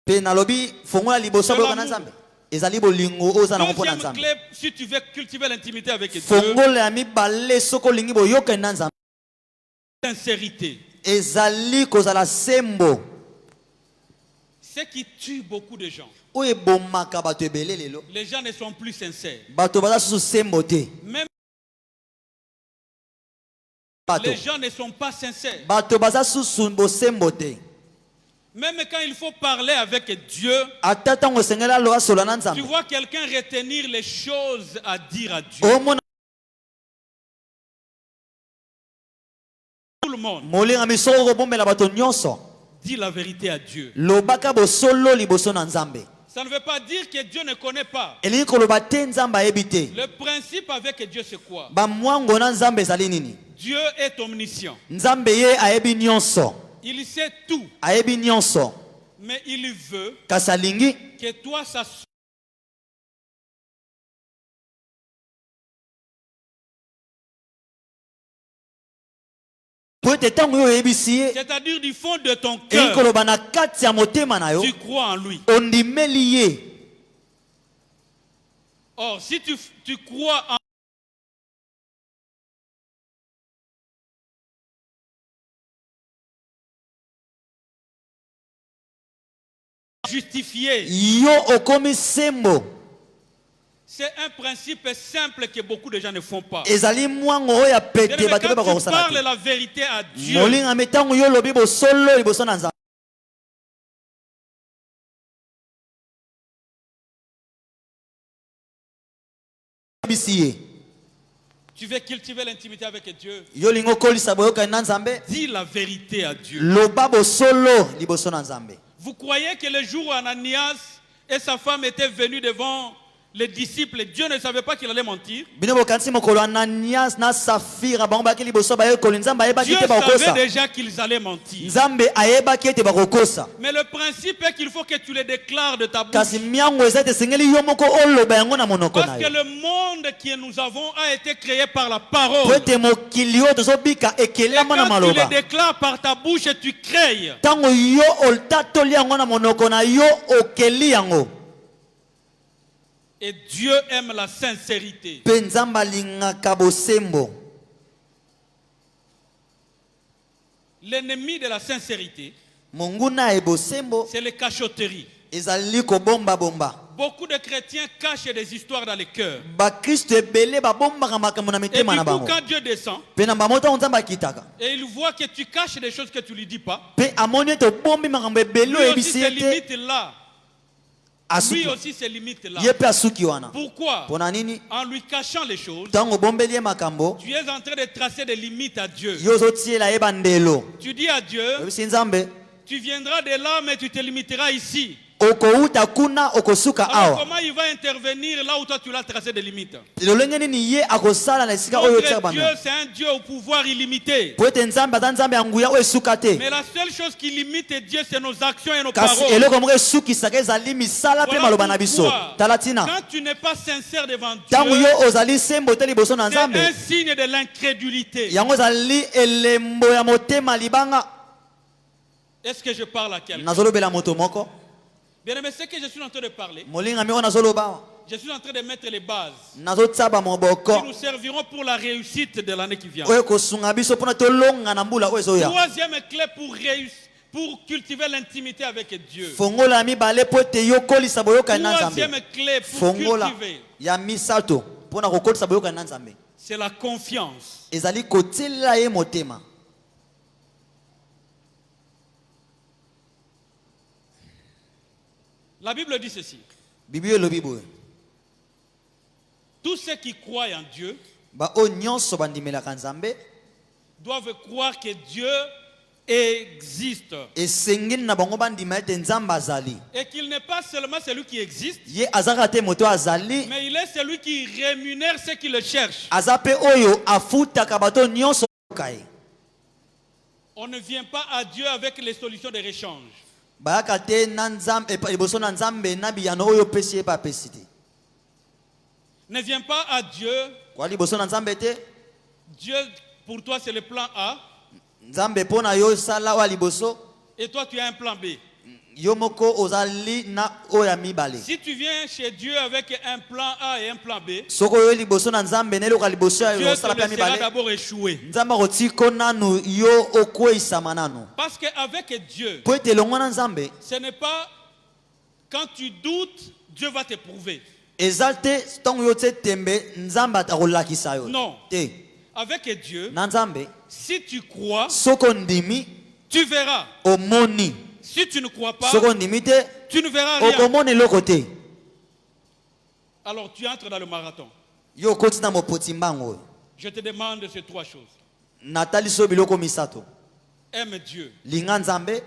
Pe nalobi fongola liboso boyoka na nzambe. Ezali bolingo oza na mpona Deuxième nzambe. clé, si tu veux cultiver l'intimité avec Dieu, Fongola ya mibale soko olingi boyoka na nzambe. sincérité. Ezali kozala sembo. Ce qui tue beaucoup de gens. Oyo ebomaka bato ebele lelo. Les gens ne sont plus sincères. Bato baza susu sembo te. Même Bato. les gens ne sont pas sincères. Bato baza susu bosembo te. Même quand il faut parler avec Dieu, Ata tango sengela lo asola na tu nzambe. vois quelqu'un retenir les choses à dire à Dieu. Omona Tout le monde molinga misoko kobombela bato nyonso. dit la vérité à Dieu. Lobaka bosolo liboso na nzambe. Ça ne veut pas dire que Dieu ne connaît pas. Elingi koloba te nzambe ayebi te. Le principe avec Dieu, c'est quoi? Bamwango na nzambe ezali nini? Dieu est omniscient. Nzambe ye ayebi nyonso. Il sait tout. Ayebi nyonso. Mais il veut Kasi alingi que toi, ça po ete ntango oyo oyebisi ye c'est-à-dire du fond de ton elingi cœur, koloba na kati ya motema na yo tu crois en lui. ondimeli ye. Or, si tu crois en justifié, Yo okomi sembo. c'est un principe simple que beaucoup de gens ne font pas. Ezali mwango oyo ya Bien-aimé, pete bato mpe quand tu bakosala parles te. la vérité à Dieu, Molinga me ntango yo olobi bosolo liboso na nzambe. Oyebisi ye. tu veux cultiver l'intimité avec Dieu, Yo lingo kolisa boyokani na nzambe. dis la vérité à Dieu. Loba bosolo liboso na nzambe. Vous croyez que le jour où Ananias et sa femme étaient venus devant les disciples, Dieu ne savait pas qu'il allait mentir. Bino bokanisi mokolo Ananias na Safira bango baki liboso bayekoli nzambe ayebaki Dieu te bakokosa. savait déjà qu'ils allaient mentir. Nzambe ayebaki ete bakokosa. Mais le principe est qu'il faut que tu le déclares de ta bouche. Kasi miango eza ete esengeli yo moko oloba yango na monoko Parce na que yo. le monde que nous avons a été créé par la Po parole. ete mokili oyo tozobika Et ekelama na quand tu le maloba. déclares par ta bouche, tu crées. Tango yo oltatoli yango na monoko na yo okeli yango. Et Dieu aime la sincérité. Pe nzambe alingaka bosembo. L'ennemi de la sincérité, Monguna e bosembo c'est les cachotteries. ezali kobomba bomba. Beaucoup de chrétiens cachent des histoires dans les cœurs. Ba Kristo ebele babombaka makambo na Et du mitema na coup, bango. quand Dieu descend, Pe na bamota nzambe akitaka. et il voit que tu caches des choses que tu lui dis pas, Pe amoni ete obombi makambo ebele lui oyo aussi ebisi ses ete limites là. Lui asuki. aussi ses limites là. Ye pe asuki wana. Pourquoi? Pona nini? En lui cachant les choses, Tango obombeli ye makambo, tu es en train de tracer des limites à Dieu. yo ozotiela ye bandelo. Tu dis à Dieu, Oyebisi nzambe, tu viendras de là, mais tu te limiteras ici. okouta kuna okosuka Alors awa. comment il va intervenir là où toi tu l'as tracé des limites? Lolenge nini ye akosala na esika oyo otia Notre Dieu, bana. c'est un Dieu au pouvoir illimité. Po ete nzambe aza nzambe ya nguya oyo esuka te. Mais la seule chose qui limite Dieu, c'est nos actions et nos Kasi paroles. eloko moko esukisaka ezali misala pe Voilà maloba na biso. pourquoi, Tala tina. quand tu n'es pas sincère devant Tango Dieu, yo ozali sembo te liboso na c'est un nzambe. signe de l'incrédulité. Yango ezali elembo ya motema libanga. Est-ce que je parle à quelqu'un? Nazolobela moto moko. Bien aimé, ce que je suis en train de parler, Molinga mi oyo nazoloba. je suis en train de mettre les bases Nazotsaba qui moboko. nous serviront pour la réussite de l'année qui vient. Oyo kosunga biso pona tolonga na mbula oyo ezoya. Troisième clé pour réussir, pour cultiver l'intimité avec Dieu. Fongola mibale po ete yokolisa boyoka na Troisième nzambe. clé pour Fongola cultiver, ya misato pona kokolisa boyoka na nzambe. c'est la confiance. Ezali kotiela ye motema. La Bible dit ceci. Bible elobi boye. Tous ceux qui croient en Dieu Ba o nyonso bandimelaka nzambe doivent croire que Dieu existe. esengeli na bango bandima ete nzambe azali. Et qu'il n'est pas seulement celui qui existe, Ye azaka te moto azali. mais il est celui qui rémunère ceux qui le cherchent. Aza pe oyo afutaka bato nyonso kai. On ne vient pas à Dieu avec les solutions de rechange. Bayaka te na nzambe liboso na nzambe na biyano oyo pesi ye pa pesi te. Ne viens pas à Dieu. Kwa liboso na nzambe te. Dieu, pour toi, c'est le plan A. Nzambe pona yo sala wa liboso. Et toi, tu as un plan B. Yo moko ozali na oya mibale. Si tu viens chez Dieu avec un plan A et un plan B, Soko yo liboso na nzambe ne loka liboso Dieu yo te sala pe laissera mibale. d'abord échouer. Nzambe akotiko nanu yo okweisama nanu. Parce qu'avec Dieu, Po ete elongo na nzambe ce n'est pas quand tu doutes, Dieu va t'éprouver. eza te ntango yo tie tembe nzambe akolakisa yo Non. te. Avec Dieu, Na nzambe si tu crois, soko ndimi tu verras. omoni. Si tu ne crois pas, Soko ndimi te tu ne verras rien. okomona eloko te. Alors tu entres dans le marathon. Yo okoti na mopoti mbango oyo. Je te demande ces trois choses. Natali so biloko misato. Aime Dieu. Linga nzambe,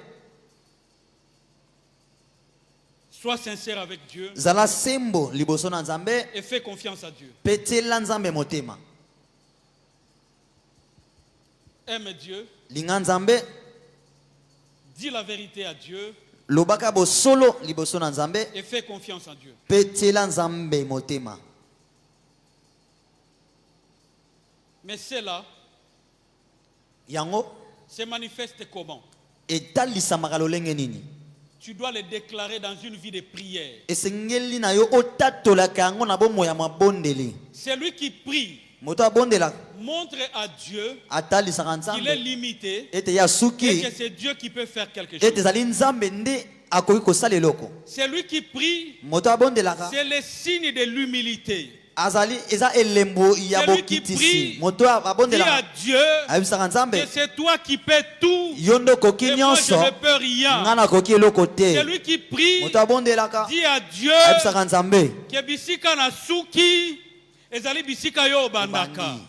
Sois sincère avec Dieu zala sembo liboso na nzambe, et fais confiance à Dieu. petela nzambe motema. Aime Dieu. Linga nzambe, Dis la vérité à Dieu lobaka bosolo liboso na nzambe, et fais confiance en Dieu. petela nzambe motema. Mais cela Yango se manifeste comment? etalisamaka lolenge nini? Tu dois le déclarer dans une vie de prière. Esengeli na yo otatolaka yango na bomoi ya mabondeli. Celui qui prie Moto abondelaka montre à Dieu atalisaka qu'il est nzambe limité ete ya et suki que c'est Dieu qui peut faire quelque ete chose. ezali nzambe nde akoki kosala eloko. Celui qui prie, Moto abondelaka c'est le signe de l'humilité. azali eza elembo ya Celui qui bokitisi. prie, Moto Dis à abondelaka Dieu ayebisaka nzambe que c'est toi qui peux tout yo nde okoki et moi je nyonso ne peux rien. nga nakoki eloko te. Celui qui prie, Moto abondelaka dis à Dieu ayebisaka nzambe que bisika na suki ezali bisika yo obandaka. obandi.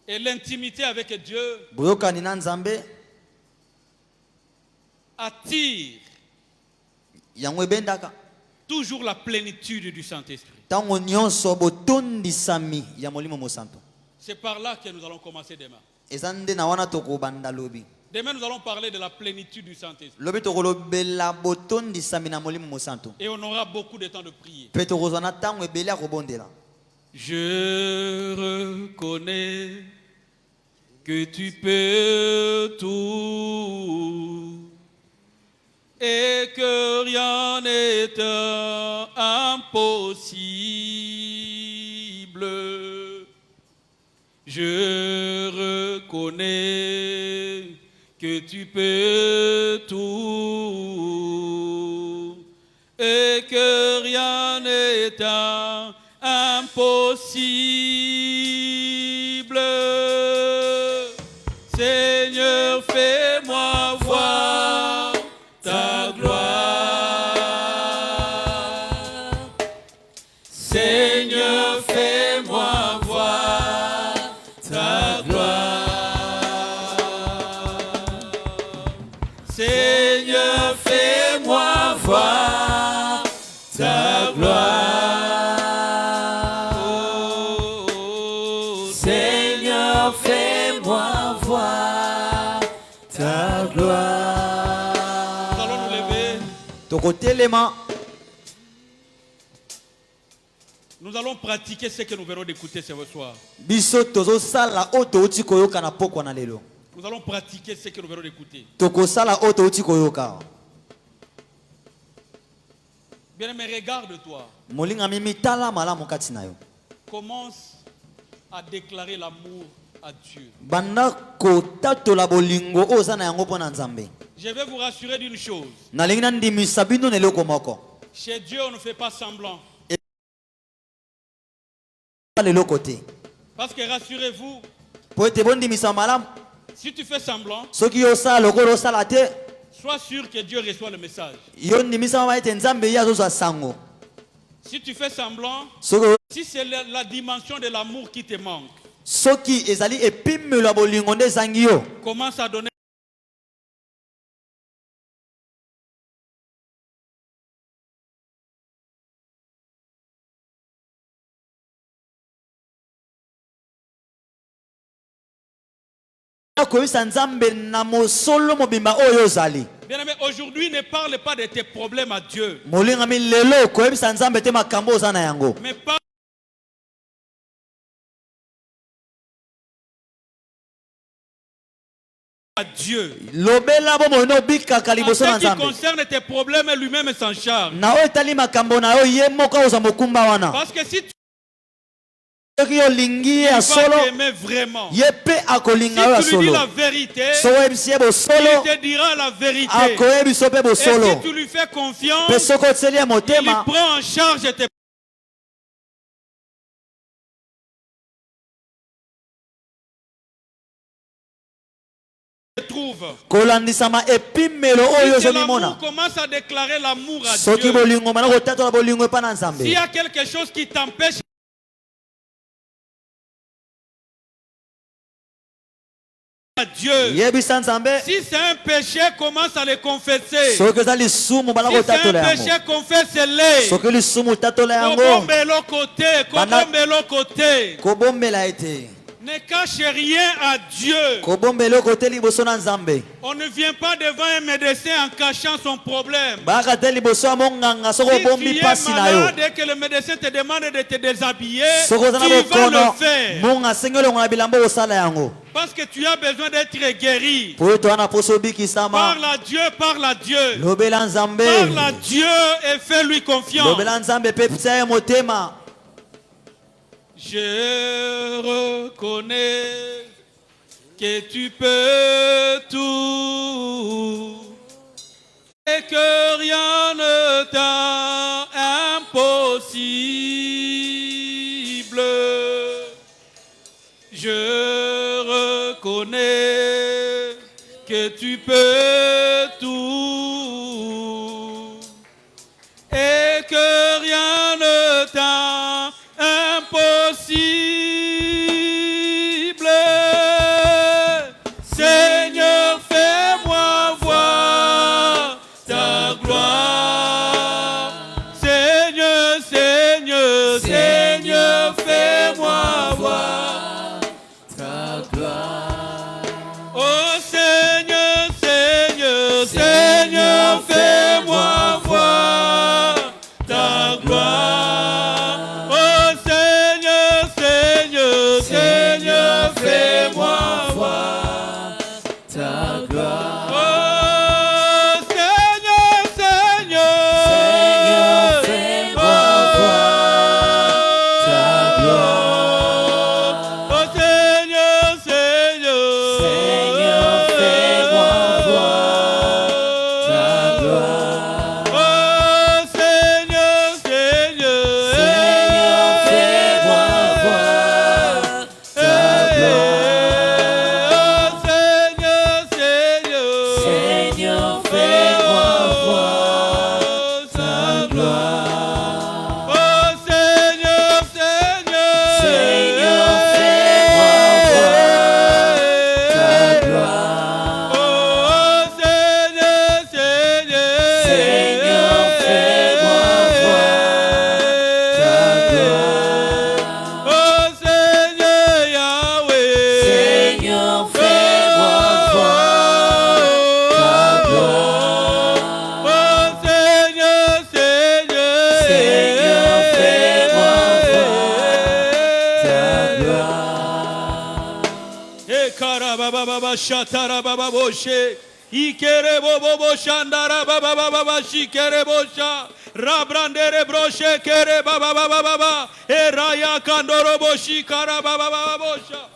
Et l'intimité avec Dieu boyokani na nzambe attire yango ebendaka toujours la plénitude du Saint-Esprit. ntango nyonso botondisami ya molimo mosantu. C'est par là que nous allons commencer demain. Eza nde na wana tokobanda lobi. Demain, nous allons parler de la plénitude du Saint-Esprit. Lobi tokolobela botondisami na molimo mosantu. Et on aura beaucoup de temps de prier. Pe tokozwa na ntango ebele ya kobondela. Je reconnais que tu peux tout et que rien n'est impossible. Je reconnais que tu peux tout et que rien n'est impossible. Seigneur, fais-moi voir ta gloire. Seigneur, fais-moi voir ta gloire. Seigneur, fais-moi voir ta gloire. Oh, Seigneur, fais-moi voir ta gloire. nous allons nous lever. Tokotelema Nous allons pratiquer ce que nous venons d'écouter ce soir. biso tozosala oyo touti koyoka na pokwa na lelo. Nous allons pratiquer ce que nous venons d'écouter. Tokosala oyo touti koyoka. Bien-aimé, regarde-toi. Molinga mimi tala malamu kati na yo. Commence à déclarer l'amour à Dieu. Banda kotatola bolingo oyo oza na yango mpo na Nzambe. Je vais vous rassurer d'une chose. Nalingi nandimisa bino na eloko moko. Chez Dieu, on ne fait pas semblant. Leloko te. Parce que rassurez-vous, Po ete bondimisa malamu. si tu fais semblant, Soki yo osala lokola osala te, sois sûr que Dieu reçoit le message. yo ndimisa mama ete Nzambe ye azozwa sango. Si tu fais semblant, Soki si c'est la dimension de l'amour qui te manque, soki ezali epimelo ya bolingo nde ezangi yo, commence à donner koyebisa Nzambe na mosolo mobimba oyo ozali. Bien-aimé, aujourd'hui, ne parle pas de tes problèmes à Dieu, Molinga mi lelo koyebisa Nzambe te makambo oza na yango. mais parle à Dieu. Lobela bo mono bikaka En liboso na ce qui Nzambe. concerne tes problèmes, lui-même s'en charge. Na oyo etali makambo na yo ye moko oza mokumba wana. Parce que si tu Soki olingi ye ya vas solo, t'aimer vraiment, ye pe akolinga yo ya si tu lui dis solo. la vérité, So oyebisi ye il bosolo, te dira la vérité. akoyebiso pe Et bosolo. si tu lui fais confiance, Pe soki otieli ye il motema, prend en charge tes trouve. kolandisama epimelo oyo Si c'est ozomimona. l'amour, commence à déclarer l'amour à Soki Dieu. bolingo mana kotatola bolingo epa na Nzambe. S'il y a quelque chose qui t'empêche à Dieu, Yebisa Nzambe, si c'est un péché, commence à le confesser. Si soki eza lisumu bana c'est un kotatola péché, yango. confesse-le. Soki lisumu tatola yango, Kobombelo côté, kobombelo côté. kobombela ete. Ne cache rien à Dieu. Kobombela kote liboso na Nzambe. On ne vient pas devant un médecin en cachant son problème. Baka te liboso ya monganga soko Si tu obombi es pasi na yo. malade et que le médecin te demande de te déshabiller, Soko oza na tu vas bokono, le faire. monga asengi olongo na bilamba osala yango. Parce que tu as besoin d'être guéri. Po ete wana poso obikisama. Parle à Dieu, parle à Dieu. Lobela Nzambe. Parle à Dieu et fais-lui confiance. Lobela Nzambe pe pisa ye motema. Je reconnais que tu peux tout et que rien ne t'est impossible. Je reconnais que tu peux tout et que rien ne t'est impossible. Seigneur, fais-moi voir baba shatara baba boshe. Ikere bobo shandara baba baba shikere bosha. Rabrandere broshe kere baba baba baba. Eraya kandoro boshi kara baba baba bosha.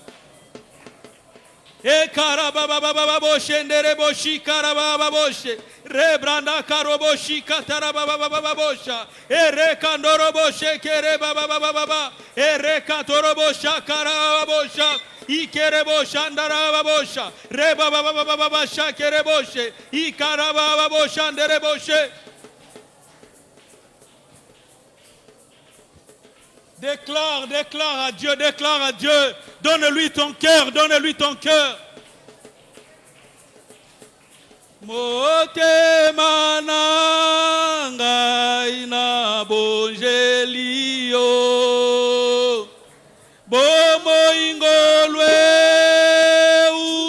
E kara baba baba boshe ndere boshi kara baba boshe. Rebranda karo boshi katara baba baba bosha. Ere kandoro boshe kere baba baba baba. Ere katoro bosha kara baba bosha. Ikere bosha ndara baba bosha. Re baba baba baba shakere boshe. Ikara baba bosha ndere boshe. Déclare, déclare à Dieu, déclare à Dieu. Donne-lui ton cœur, donne-lui ton cœur. Motema nanga ina bongelio. Bomo ingolwe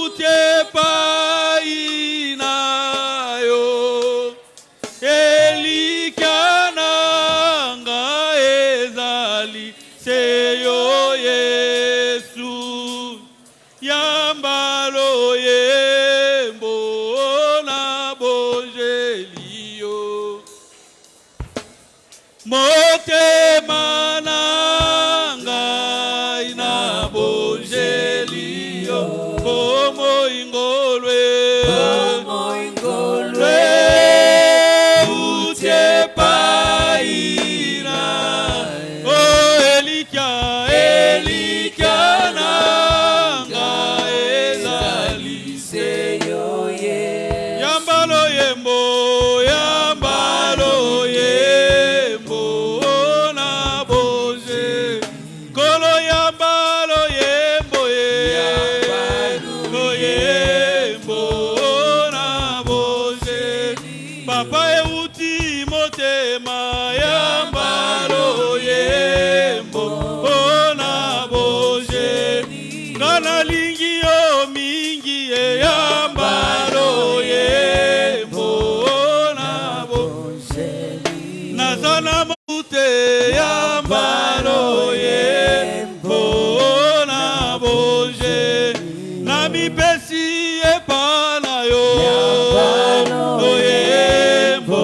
utepa inayo. Elikananga ezali seyo Yesu. Yambalo yembo na bongelio. Motema nanga ina bongelio. Como ingolwe utepa ina. Oh Elikia, Elikia nanga ezali Seyo ye. Yambalo yembo, yambalo yembo na boze. Kolo yambalo yembo ye. Yambalo yembo na boze. Papa euti motema yambalo yembo na boze. Ngana lingi yo mingi ye yambalo yembo na boze. Nazana mute yambalo yembo na boze. Nami pesi epana yo yembo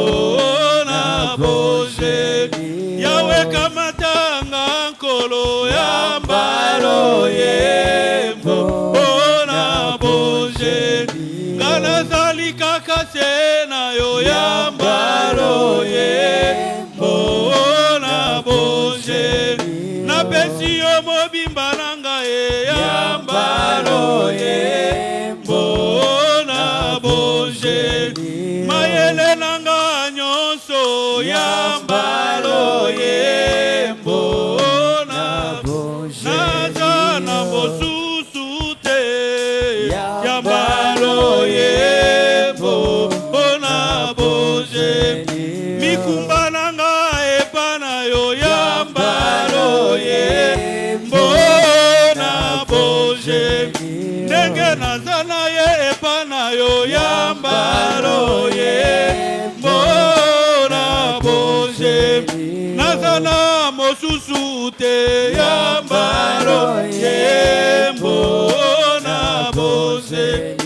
na boze. Yawe kamatanga nkolo yambalo yembo na boze. Ngana zali kakase na yo yambalo yembo na boze. Na pesi yo mobimba nanga ye yambalo yembo na boze. Mayele nanga nyonso yambalo yembo na boze. Naza na mosusu te yambalo yembo na boze. Mikumba nanga epana yo yambalo yembo na boze. Ndenge nazana ye epana yo yambalo yembo na boze. Nazana mosusu te yambalo yembo na boze.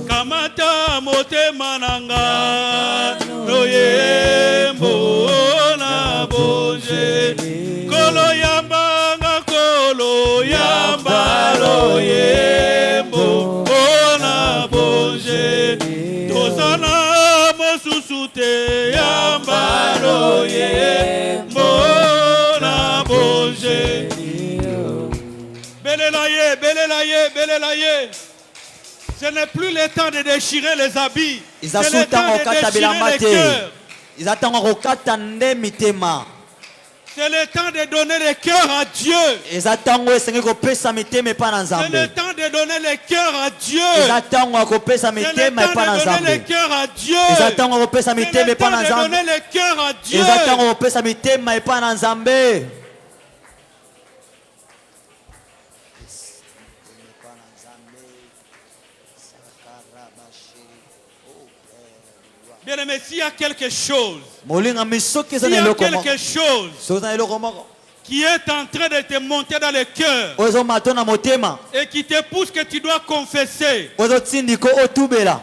Kamata motema nanga no yembo na boze. Kolo yambanga kolo yambalo yembo na boze. Tosana mosusu te yambalo yembo na boze. Belelaye, belelaye, belelaye. Ce n'est plus le temps de déchirer les habits. C'est le temps de déchirer les cœurs. C'est le temps de donner le cœur à Dieu. C'est le temps de donner le cœur à Dieu. C'est le temps de donner le cœur à Dieu. C'est le temps de donner le cœur à Dieu. Bien aimé, s'il y a quelque chose, qui est en train de te monter dans le cœur ozo mato na motema et qui te pousse que tu dois confesser. ozo tindiko otubela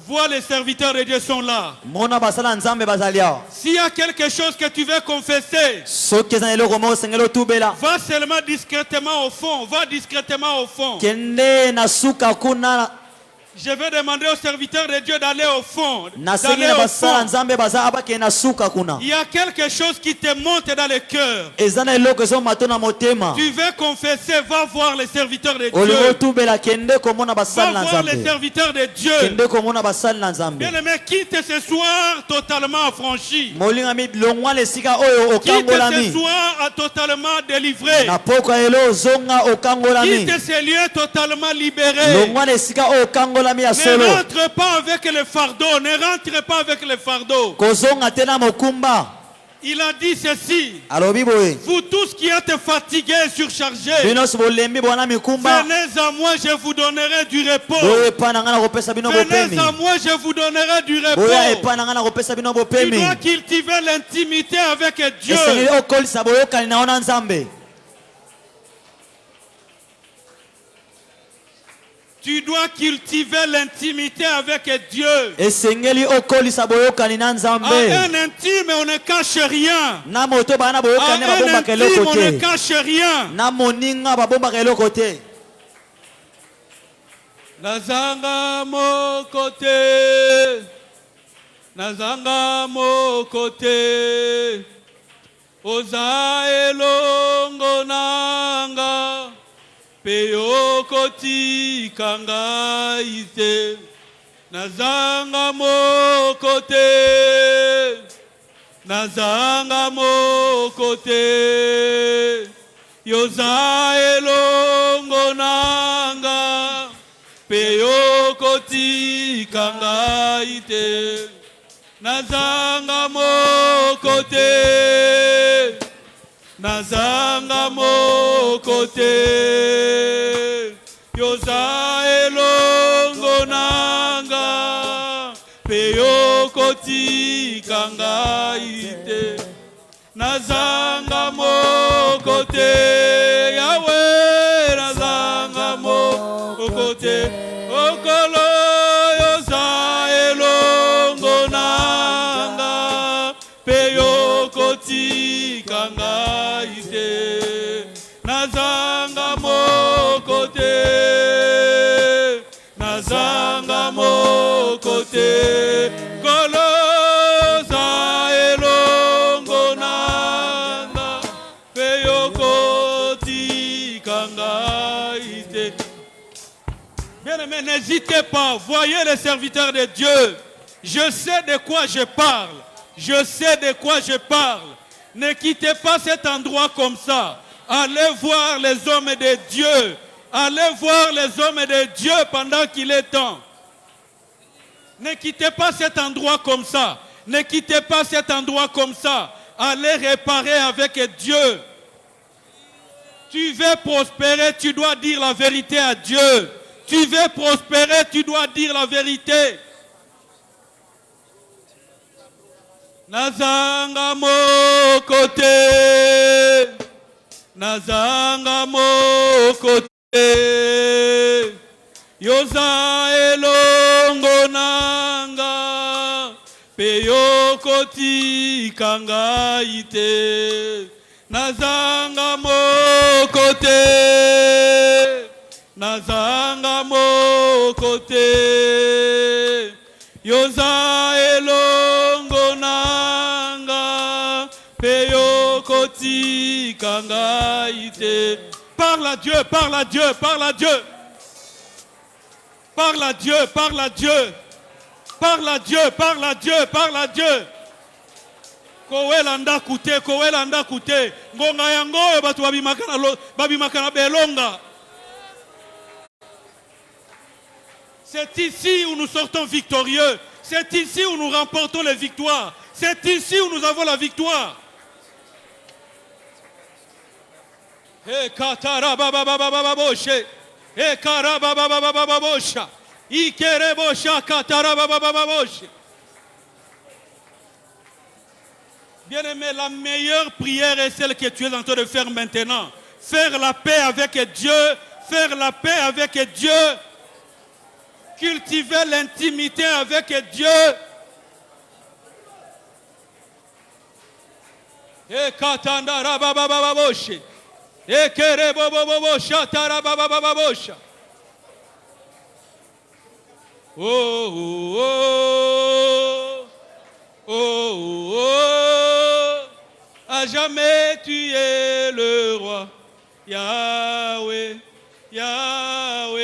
Vois, les serviteurs de Dieu sont là. mona basala nzambe bazali awa S'il y a quelque chose que tu veux confesser, soki eza na eloko moko osengeli otubela va seulement discrètement au fond. Va discrètement au fond. kende na suka kuna Je vais demander aux serviteurs de Dieu d'aller au fond. nasengi D'aller na au basala fond. nzambe baza abakende na suka kuna Il y a quelque chose qui te monte dans le cœur. eza na eloko ezo mato na motema Tu veux confesser, va voir les serviteurs de olingi Dieu. otubela kende komona Va basali na voir les nzambe serviteurs de Dieu. kende komona basali na nzambe Bien-aimé, quitte ce soir totalement affranchi. molingami longwana esika oyo Quitte ce okangolami soir totalement délivré. na poko ya elo ozonga okangolami Quitte ce lieu totalement libéré. longwana esika oyo okangolami ya Ne solo rentre pas avec le fardeau. Ne rentre pas avec le fardeau. kozonga te na mokumba Il a dit ceci. alobi boye Vous tous qui êtes fatigués et surchargés, bino nyonso bolembi bona mikumba venez à moi, je vous donnerai du repos. boya epai na ngai na kopesa bino bopemi Venez à moi, je vous donnerai du boya repos. epai na ngai na kopesa bino Tu bopemi dois cultiver l'intimité avec Dieu. esengeli okolisa boyokani na yo na nzambe Tu dois cultiver l'intimité avec Dieu. esengeli okolisa boyokani na À nzambe un intime, on ne cache rien. na moto bana À boyokani un babombaka intime, eloko on ne te cache rien. na moninga babombaka eloko te Nazanga moko te, nazanga moko te, oza elongo nanga, pe okotika ngai te. Nazanga moko te, nazanga moko te, yoza elongo nanga, pe okotika ngai te. Nazanga moko te, nazanga moko te, yoza elongo nanga, pe okotika ngai te. Nazanga moko te, Yahweh, nazanga moko te, okolo yoza elongo nanga, pe okotika ngai te. Nazanga moko te, nazanga moko te, kolo za elongo nanga, pe okotika ngai te. Bien-aimés, n'hésitez pas, voyez les serviteurs de Dieu. Je sais de quoi je parle. Je sais de quoi je parle. Ne quittez pas cet endroit comme ça. Allez voir les hommes de Dieu. Allez voir les hommes de Dieu pendant qu'il est temps. Ne quittez pas cet endroit comme ça. Ne quittez pas cet endroit comme ça. Allez réparer avec Dieu. Tu veux prospérer, tu dois dire la vérité à Dieu. Tu veux prospérer, tu dois dire la vérité. Nazanga moko te, nazanga moko te, yoza elongo nanga, pe yokotika ngai te. Nazanga moko te, nazanga moko te, yoza elongo nanga, pe yokotika ngai te. Parle à Dieu, parle à Dieu, parle à Dieu. Parle à Dieu, parle à Dieu. Parle à Dieu, parle à Dieu, parle à Dieu. Kowelanda kute, kowelanda kute. Ngonga yango batu babimaka na belonga. C'est ici où nous sortons victorieux. C'est ici où nous remportons les victoires. C'est ici où nous avons la victoire. E katara baba baba baba boshe. E kara baba baba baba bosha. Ikere bosha katara baba baba boshe. Bien-aimé, la meilleure prière est celle que tu es en train de faire maintenant. Faire la paix avec Dieu, faire la paix avec Dieu, cultiver l'intimité avec Dieu. Et katanda rababababoshe. Et kerebobobobocha tarababababosha. Oh, oh, oh, oh, oh, à jamais tu es le roi, Yahweh, Yahweh.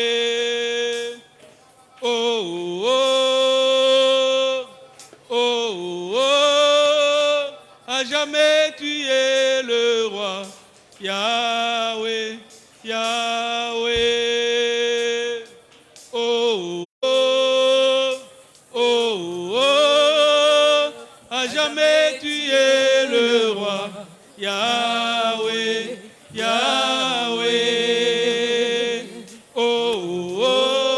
Oh, oh, oh, oh, à jamais tu es le roi, Yahweh, Yahweh. Oh, à jamais tu es le roi, Yahweh, Yahweh. Oh, oh,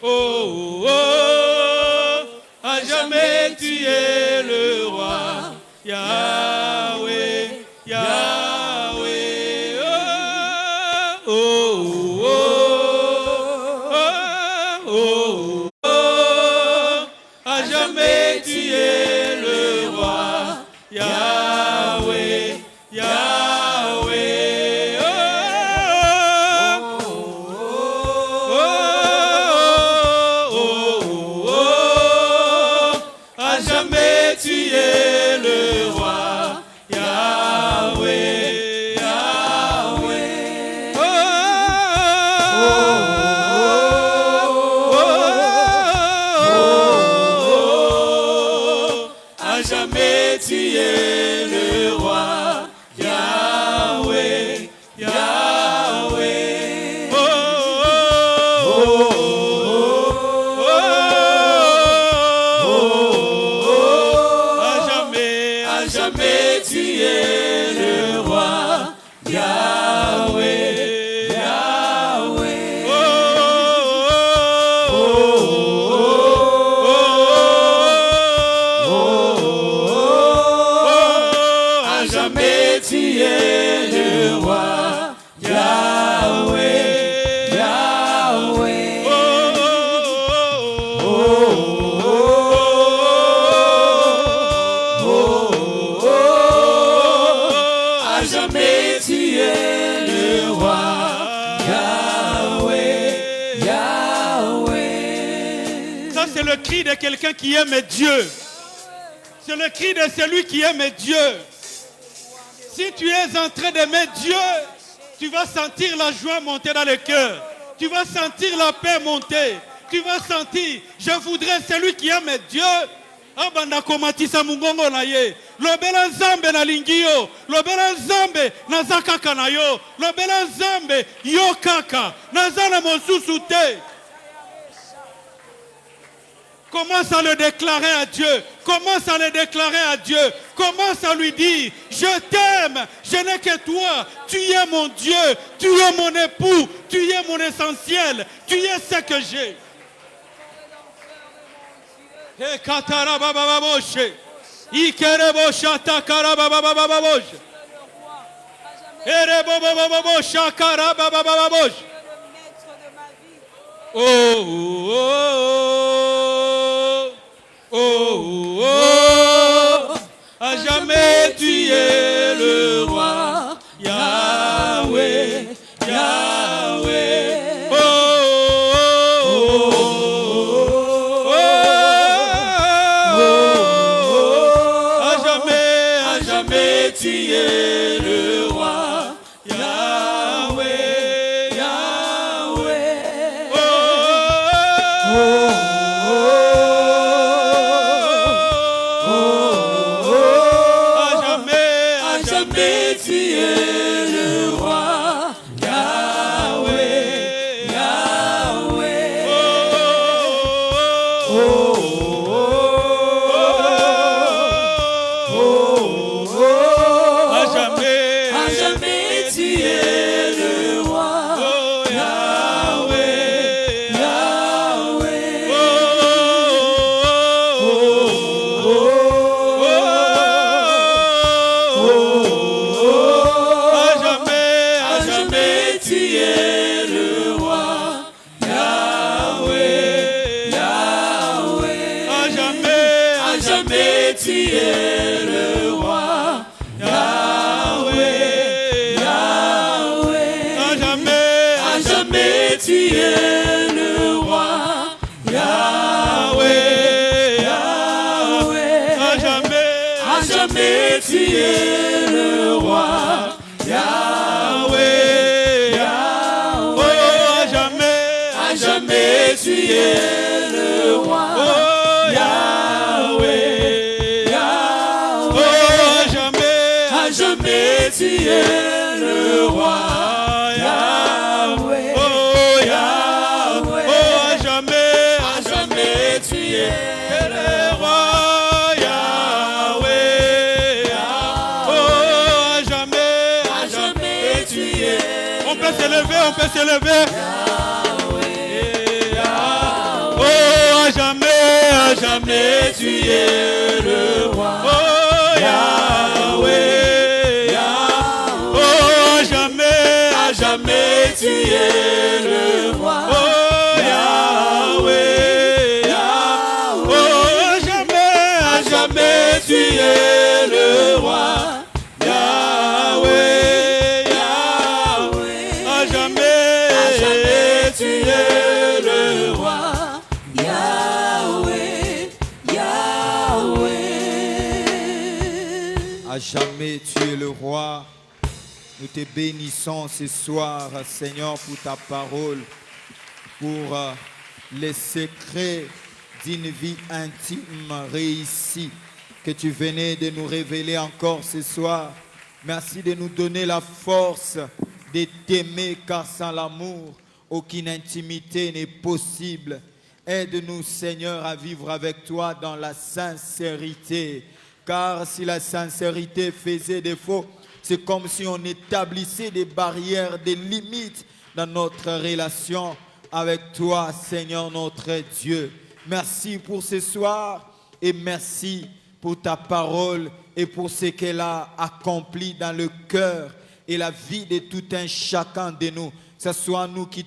oh, oh, à jamais tu es le roi, Yahweh, Yahweh. Oh, oh, oh, oh, oh, à jamais tu es le roi, Yahweh, Yahweh. Oh, oh, oh, oh, à jamais tu es le roi, Yahweh, Yahweh. À jamais tu es le roi, Yahweh, Yahweh. À jamais tu es le roi, Yahweh, Yahweh. À jamais tu es le roi, Yahweh, Yahweh. À jamais tu es le roi, Yahweh, Yahweh. Ça c'est le cri de quelqu'un qui aime Dieu. C'est le cri de celui qui aime Dieu. Si tu es en train d'aimer Dieu, tu vas sentir la joie monter dans le cœur. Tu vas sentir la paix monter. Tu vas sentir, je voudrais celui qui aime Dieu. Abanda komatisa mungongo na ye. Lobela nzambe na lingio. Lobela nzambe na zakaka na yo. Lobela nzambe yo kaka. Nazana mosusu te. Commence à le déclarer à Dieu. Commence à le déclarer à Dieu. Commence à lui dire, je t'aime, je n'ai que toi. Tu es mon Dieu, tu es mon époux, tu es mon essentiel, tu es ce que j'ai. Et katarabababoshe. Ikerebocha takarababababoshe. Erebobobobosha karababababoshe. Oh, oh, oh, oh, oh, à jamais tu es le roi, Yahweh, Yahweh. Oh, oh, oh, oh, à jamais tu es le roi, Yahweh, Yahweh. À jamais tu es le roi, Yahweh, Yahweh. À jamais jamais tu es le roi. Yahweh, Yahweh, À jamais tu es le roi. Yahweh, Yahweh, à jamais tu es le roi. Yahweh, Oh, à jamais tu es le roi. Yahweh, Oh, à jamais tu es le roi. Yahweh, Oh, Yahweh, à jamais tu es le roi Yahweh. Oh, à jamais tu es. On peut se lever. Oh, à jamais tu es le roi. Oh, Yahweh. Oh, à jamais tu es le roi. Oh, Yahweh. Oh, à jamais tu es le roi. Yahweh. À jamais tu es le roi. Yahweh, Yahweh. À jamais tu es le roi. Nous te bénissons ce soir, Seigneur, pour ta parole, pour les secrets d'une vie intime réussie que tu venais de nous révéler encore ce soir. Merci de nous donner la force de t'aimer, car sans l'amour, aucune intimité n'est possible. Aide-nous, Seigneur, à vivre avec toi dans la sincérité, car si la sincérité faisait défaut, c'est comme si on établissait des barrières, des limites dans notre relation avec toi, Seigneur notre Dieu. Merci pour ce soir et merci pour ta parole et pour ce qu'elle a accompli dans le cœur et la vie de tout un chacun de nous. Que ce soit nous qui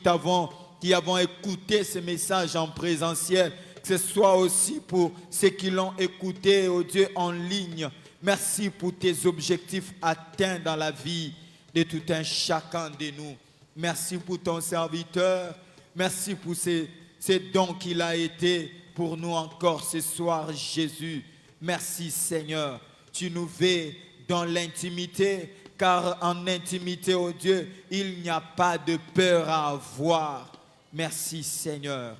avons écouté ce message en présentiel, que ce soit aussi pour ceux qui l'ont écouté, oh Dieu, en ligne. Merci pour tes objectifs atteints dans la vie de tout un chacun de nous. Merci pour ton serviteur. Merci pour ces dons qu'il a été pour nous encore ce soir, Jésus. Merci, Seigneur. Tu nous veux dans l'intimité, car en intimité, oh Dieu, il n'y a pas de peur à avoir. Merci, Seigneur.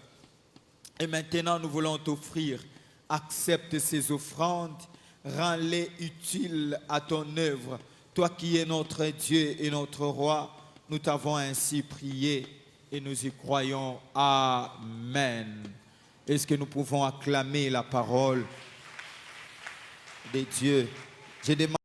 Et maintenant, nous voulons t'offrir. Accepte ces offrandes. Rends-les utiles à ton œuvre. Toi qui es notre Dieu et notre Roi, nous t'avons ainsi prié et nous y croyons. Amen. Est-ce que nous pouvons acclamer la parole de Dieu? Je demande